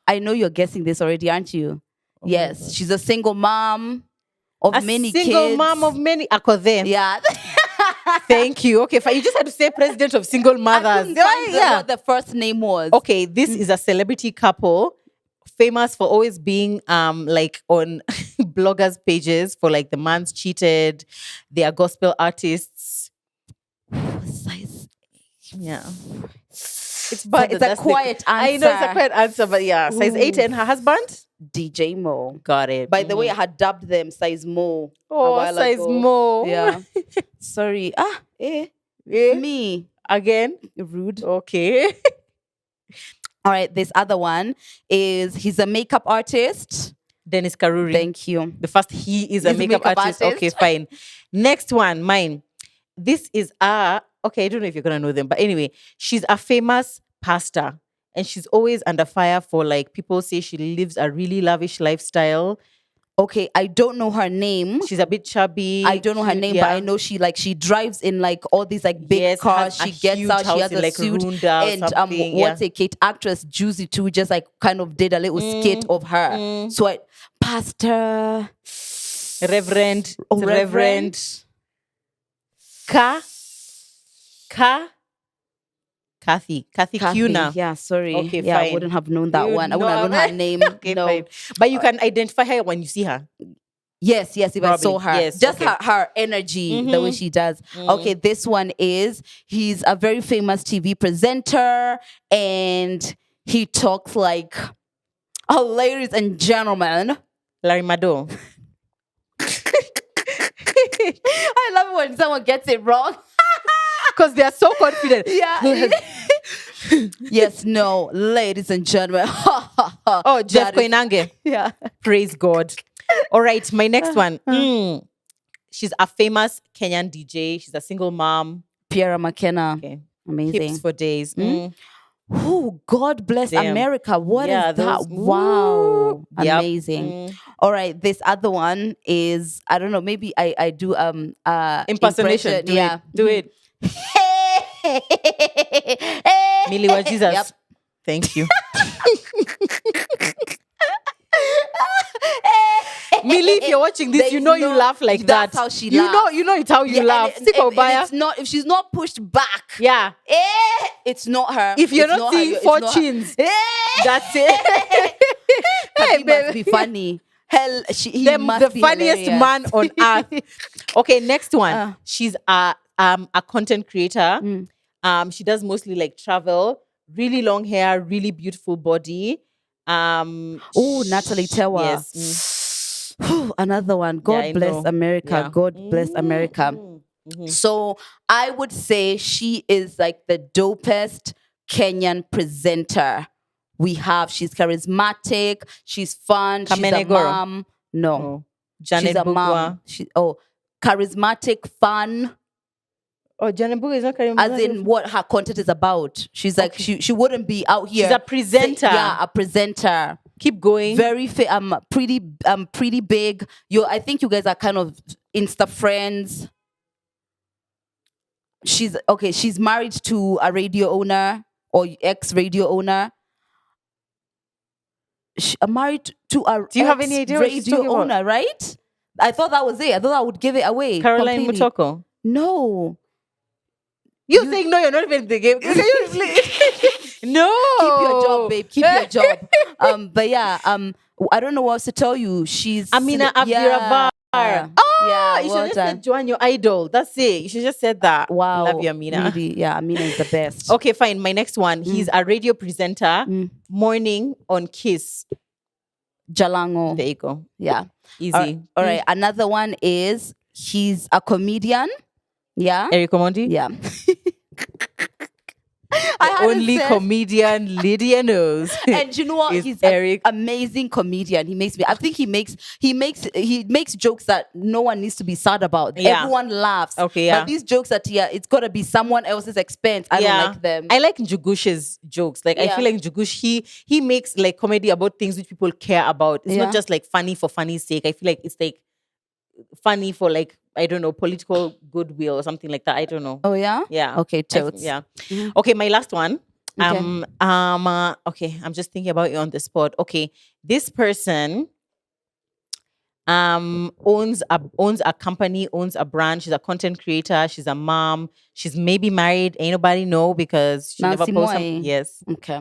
I know you're guessing this already, aren't you? Oh yes. She's a single mom of A many single kids. mom of many. Akode. Yeah. Thank you. Okay, fine. You just had to say president of single mothers. I couldn't find what the first name was. Okay, this is a celebrity couple famous for always being like on bloggers pages for like the man's cheated. They are gospel artists. Size. Yeah. It's a quiet answer. I know it's a quiet answer, but yeah. Size 8 and her husband? DJ Mo. Got it. By the way, I had dubbed them Size Mo. Oh, Size ago. Mo. Yeah. Sorry. Me. Again? Rude. Okay. All right. This other one is he's a makeup artist. Dennis Karuri. Thank you. The first he is a makeup artist. Okay, fine. Next one, mine. This is okay, I don't know if you're gonna know them, but anyway, she's a famous pastor and she's always under fire for like people say she lives a really lavish lifestyle. Okay, I don't know her name. She's a bit chubby. I don't know her name, but I know she drives in like all these like big cars. She gets out, she has a like suit, and what's a Kate actress Juicy too just like kind of did a little skit of her. So Pastor Reverend Kathy Kuna. Yeah, sorry. Okay, yeah, fine. I wouldn't have known that one. I wouldn't have known her name. Okay, no. Fine. But you can identify her when you see her. Yes, if probably. I saw her. Yes, just her energy, the way she does. Okay, this one he's a very famous TV presenter and he talks like, oh, ladies and gentlemen. Larry Mado. I love it when someone gets it wrong. Because they are so confident. Yeah. Yes, no, ladies and gentlemen. Oh, Jeff Koinange. Yeah. Praise God. All right, my next one. She's a famous Kenyan DJ. She's a single mom. Piera McKenna. Okay. Amazing. Hips for days. Oh, God bless America. What is that? Wow. Yep. Amazing. All right. This other one is, I don't know, maybe I do impersonation. Do it. Millie was Jesus. Yep. Thank you. Millie, if you're watching this, you know you laugh like that. That's how she laughs. You know it's how you laugh. If she's not pushed back, it's not her. If you're not seeing fortunes, that's it. He must be funny. Hell, he must be the funniest hilarious. man on earth. Okay, next one. She's a content creator. She does mostly like travel. Really long hair, really beautiful body. Natalie Tewa. Yes. Another one. God bless America. Yeah. God bless America. So I would say she is like the dopest Kenyan presenter we have. She's charismatic. She's fun. She's a mom. No. Janet she's a Bugwa. mom. Charismatic, fun. Oh, Janet Bugwa is not charismatic. As in what her content is about. She's like, she wouldn't be out here. She's a presenter. A presenter. Keep going. Very pretty big. I think you guys are kind of Insta friends. She's married to a radio owner or ex-radio owner. Married to a Do you have any idea radio owner, right? I thought that was it. I thought I would give it away. Caroline Mutoko. No. You saying no, you're not even in the game. No. Keep your job, babe. Keep your job. But yeah, I don't know what else to tell you. She's Amina Abdirabar. Yeah, you should just said Joanne, your idol. That's it. You should just said that. Wow. Love you, Amina. Really? Yeah, Amina is the best. Okay, fine. My next one. He's a radio presenter. Morning on Kiss. Jalango. There you go. Yeah. Easy. All right. Another one is he's a comedian. Yeah. Eric Omondi? Yeah. Only comedian Lydia knows. And you know what? He's an amazing comedian. I think he makes jokes that no one needs to be sad about. Yeah. Everyone laughs. Okay, yeah. But these jokes that it's gotta be someone else's expense. I don't like them. I like Njugush's jokes. Like I feel like Njugush, he makes like comedy about things which people care about. It's not just like funny for funny's sake. I feel like it's like funny for like, I don't know, political goodwill or something like that. I don't know. Oh yeah? Yeah. Okay, totes. Yeah. Okay, my last one. Okay, I'm just thinking about you on the spot. Okay, this person, owns a company, owns a brand. She's a content creator. She's a mom. She's maybe married. Ain't nobody know because she never Nancy posts. Moy. Yes. Okay.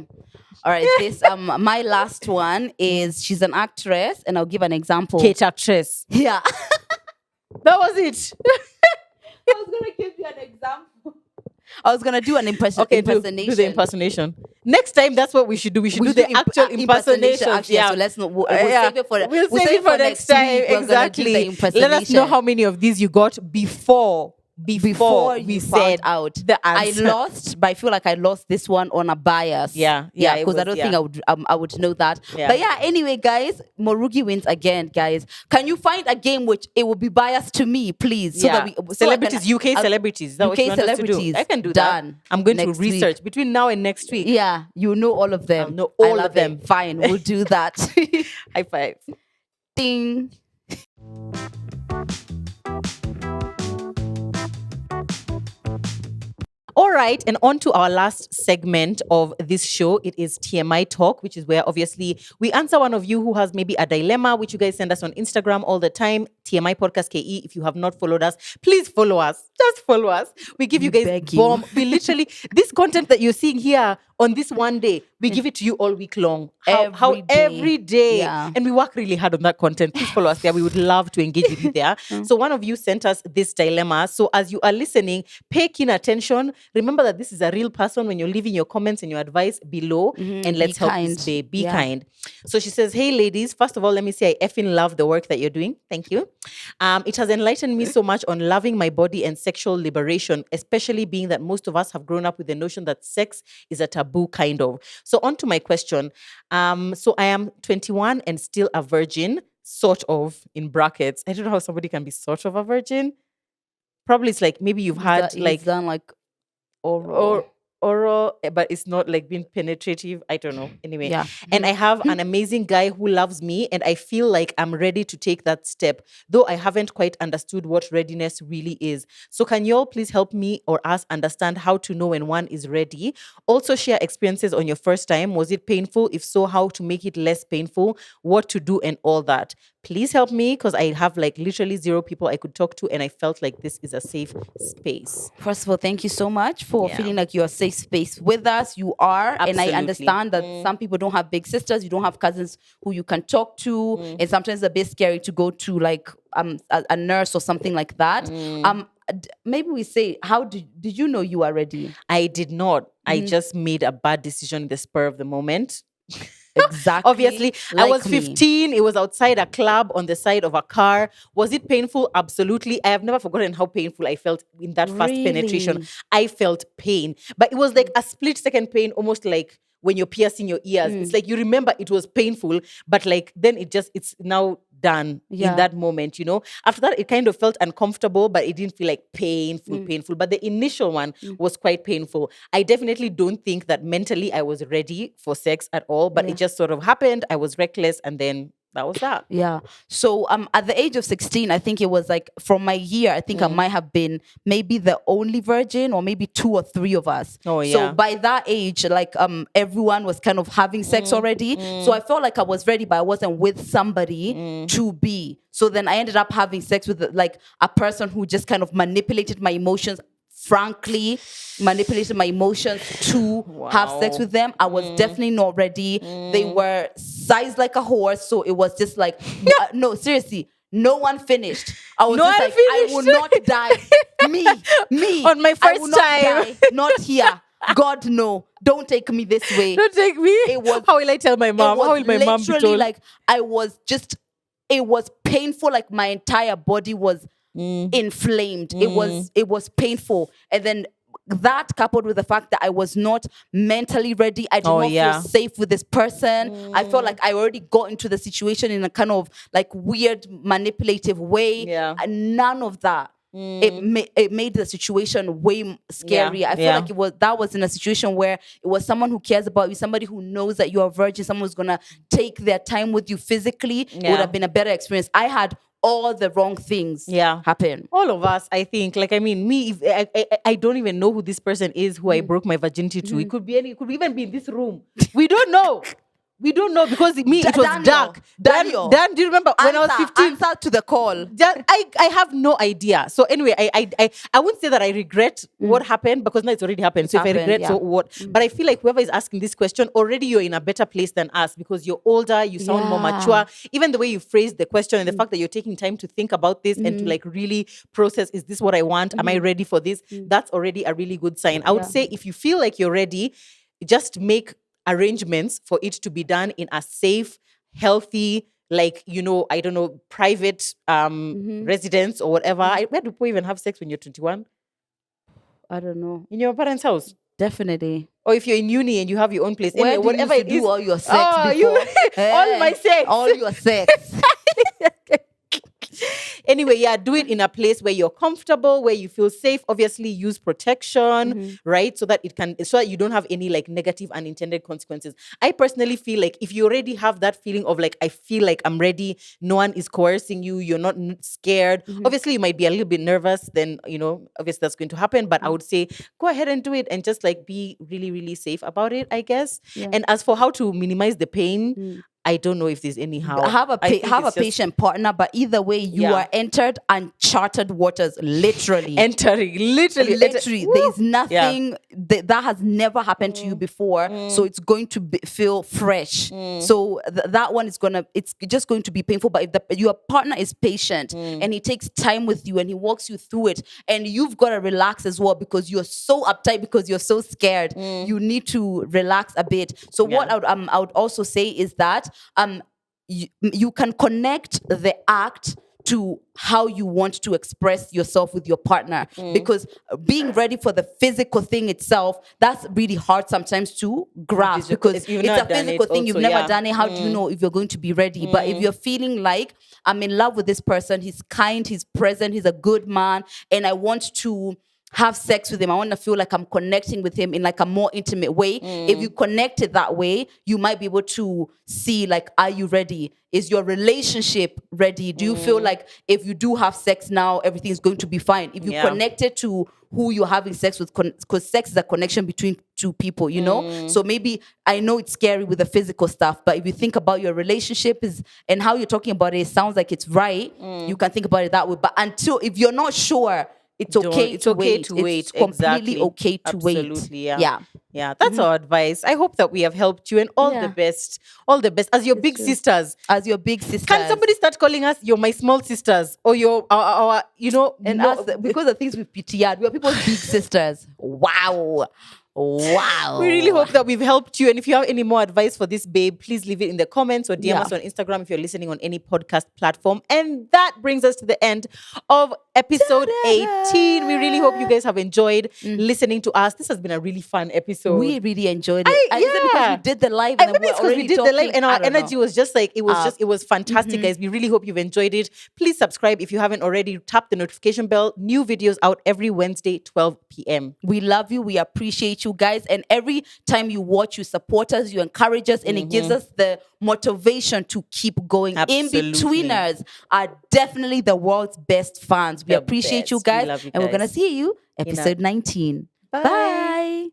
All right. This my last one is she's an actress, and I'll give an example. Kate actress. Yeah. That was it. I was gonna give you an example. I was gonna do an impersonation. Do the impersonation. Next time, that's what we should do. We should do the actual impersonation. Actually, Yeah. So let's not. We'll save it for. We'll save it for next time. Week. Exactly. Let us know how many of these you got before we said out the answer. I lost, but I feel like I lost this one on a bias. Yeah, because I don't think I would know that. Yeah. But yeah, anyway, guys, Morugi wins again, guys. Can you find a game which it will be biased to me, please? So that we celebrities, UK celebrities. That UK what you want us to celebrities. do? I can do Done. that. I'm going to Next research week. between now and next week. Yeah, you know all of them. I'll know I all love of them. it. Fine, we'll do that. High five. Ding. All right, and on to our last segment of this show. It is TMI Talk, which is where obviously we answer one of you who has maybe a dilemma, which you guys send us on Instagram all the time. TMI Podcast KE. If you have not followed us, please follow us. Just follow us. We give you guys bomb. We literally, this content that you're seeing here on this one day, we give it to you all week long. Every day. Yeah. And we work really hard on that content. Please follow us there. We would love to engage with you there. So one of you sent us this dilemma. So as you are listening, pay keen attention. Remember that this is a real person when you're leaving your comments and your advice below. And let's help this babe. Be kind. So she says, hey ladies, first of all, let me say I effing love the work that you're doing. Thank you. It has enlightened me so much on loving my body and sexual liberation, especially being that most of us have grown up with the notion that sex is a taboo, kind of. So on to my question. So I am 21 and still a virgin, sort of, in brackets. I don't know how somebody can be sort of a virgin. Probably it's like maybe you've had He's done like oral, but it's not like being penetrative. I don't know. Anyway. Yeah. And I have an amazing guy who loves me and I feel like I'm ready to take that step, though I haven't quite understood what readiness really is. So can you all please help me or us understand how to know when one is ready? Also share experiences on your first time. Was it painful? If so, how to make it less painful? What to do and all that. Please help me because I have like literally 0 people I could talk to and I felt like this is a safe space. First of all, thank you so much for feeling like you're a safe space with us. You are. Absolutely. And I understand that some people don't have big sisters. You don't have cousins who you can talk to. And sometimes it's a bit scary to go to like a nurse or something like that. Maybe we say, how did you know you are ready? I did not. I just made a bad decision in the spur of the moment. Exactly. Obviously, I was 15. It was outside a club on the side of a car. Was it painful? Absolutely. I have never forgotten how painful I felt in that first penetration. I felt pain, but it was like a split second pain, almost like when you're piercing your ears. It's like you remember it was painful, but like then it's now done in that moment, you know. After that, it kind of felt uncomfortable, but it didn't feel like painful. But the initial one was quite painful. I definitely don't think that mentally I was ready for sex at all, but it just sort of happened. I was reckless, and then that was that. Yeah. So at the age of 16, I think it was like from my year, I think I might have been maybe the only virgin or maybe 2 or 3 of us. Oh, yeah. So by that age, like everyone was kind of having sex already. So I felt like I was ready, but I wasn't with somebody to be. So then I ended up having sex with like a person who just kind of manipulated my emotions. Frankly, manipulated my emotions to have sex with them. I was definitely not ready. They were sized like a horse, so it was just like, no, seriously, no one finished. I was just like, I will not die. Me. On my first I will not time. die. Not here. God, no. Don't take me this way. Don't take me. How will I tell my mom? How will my mom be told? Like, it was painful. Like my entire body was inflamed. It was painful. And then that coupled with the fact that I was not mentally ready, I did not feel safe with this person. I felt like I already got into the situation in a kind of like weird manipulative way. And none of that. It made the situation way scary. I feel like that was in a situation where it was someone who cares about you, somebody who knows that you're a virgin, someone who's gonna take their time with you physically. It would have been a better experience. I had all the wrong things happen. All of us, I think. Like, I mean, me, if I don't even know who this person is who I broke my virginity to. It could be it could even be in this room. We don't know. We don't know because it was dark. Daniel, Dan, do you remember when I was 15? Answer to the call. I have no idea. So anyway, I wouldn't say that I regret what happened because now it's already happened. So if I regret, so what? But I feel like whoever is asking this question, already you're in a better place than us because you're older, you sound more mature. Even the way you phrased the question and the fact that you're taking time to think about this and to like really process, is this what I want? Am I ready for this? That's already a really good sign. I would say if you feel like you're ready, just make arrangements for it to be done in a safe, healthy, like, I don't know, private residence or whatever. Where do people even have sex when you're 21? I don't know. In your parents' house? Definitely. Or if you're in uni and you have your own place. Where Anyway, whatever it do is. All your sex before? All my sex. All your sex. Anyway, do it in a place where you're comfortable, where you feel safe. Obviously, use protection, right? So that you don't have any like negative unintended consequences. I personally feel like if you already have that feeling of like, I feel like I'm ready, no one is coercing you, you're not scared. Obviously, you might be a little bit nervous, then, obviously that's going to happen. But I would say go ahead and do it and just like be really, really safe about it, I guess. Yeah. And as for how to minimize the pain, I don't know if there's any how. Have a patient partner, but either way, you are entered uncharted waters, literally. Literally. There's nothing that has never happened to you before, so it's going to feel fresh. So that one it's just going to be painful. But if your partner is patient and he takes time with you and he walks you through it, and you've got to relax as well because you're so uptight because you're so scared, you need to relax a bit. So what I would also say is that you can connect the act to how you want to express yourself with your partner, because being ready for the physical thing itself, that's really hard sometimes to grasp because it's a physical thing. You've never done it. How do you know if you're going to be ready? But if you're feeling like I'm in love with this person, he's kind, he's present, he's a good man, and I want to have sex with him, I want to feel like I'm connecting with him in like a more intimate way. If you connect it that way, you might be able to see like, are you ready? Is your relationship ready? Do you feel like if you do have sex now, everything is going to be fine? If you connect it to who you're having sex with, because sex is a connection between two people, So maybe, I know it's scary with the physical stuff, but if you think about your relationship and how you're talking about it sounds like it's right, you can think about it that way. But if you're not sure, it's okay to wait. It's completely okay to wait. Absolutely, yeah. That's our advice. I hope that we have helped you, and all the best. All the best as your big sisters. As your big sisters. Can somebody start calling us "you're my small sisters" or "your our And us, because of things with PTR, we are people's big sisters. Wow. We really hope that we've helped you. And if you have any more advice for this babe, please leave it in the comments or DM us on Instagram if you're listening on any podcast platform. And that brings us to the end of episode 18. We really hope you guys have enjoyed listening to us. This has been a really fun episode. We really enjoyed it. Is it because we did the live? And maybe it's because we did the live and our energy was just like, it was fantastic, guys. We really hope you've enjoyed it. Please subscribe if you haven't already. Tap the notification bell. New videos out every Wednesday, 12 p.m. We love you. We appreciate you guys. And every time you watch, you support us, you encourage us, and it gives us the motivation to keep going. Absolutely. In-betweeners are definitely the world's best fans. We appreciate you guys. And we're going to see you episode 19. Bye.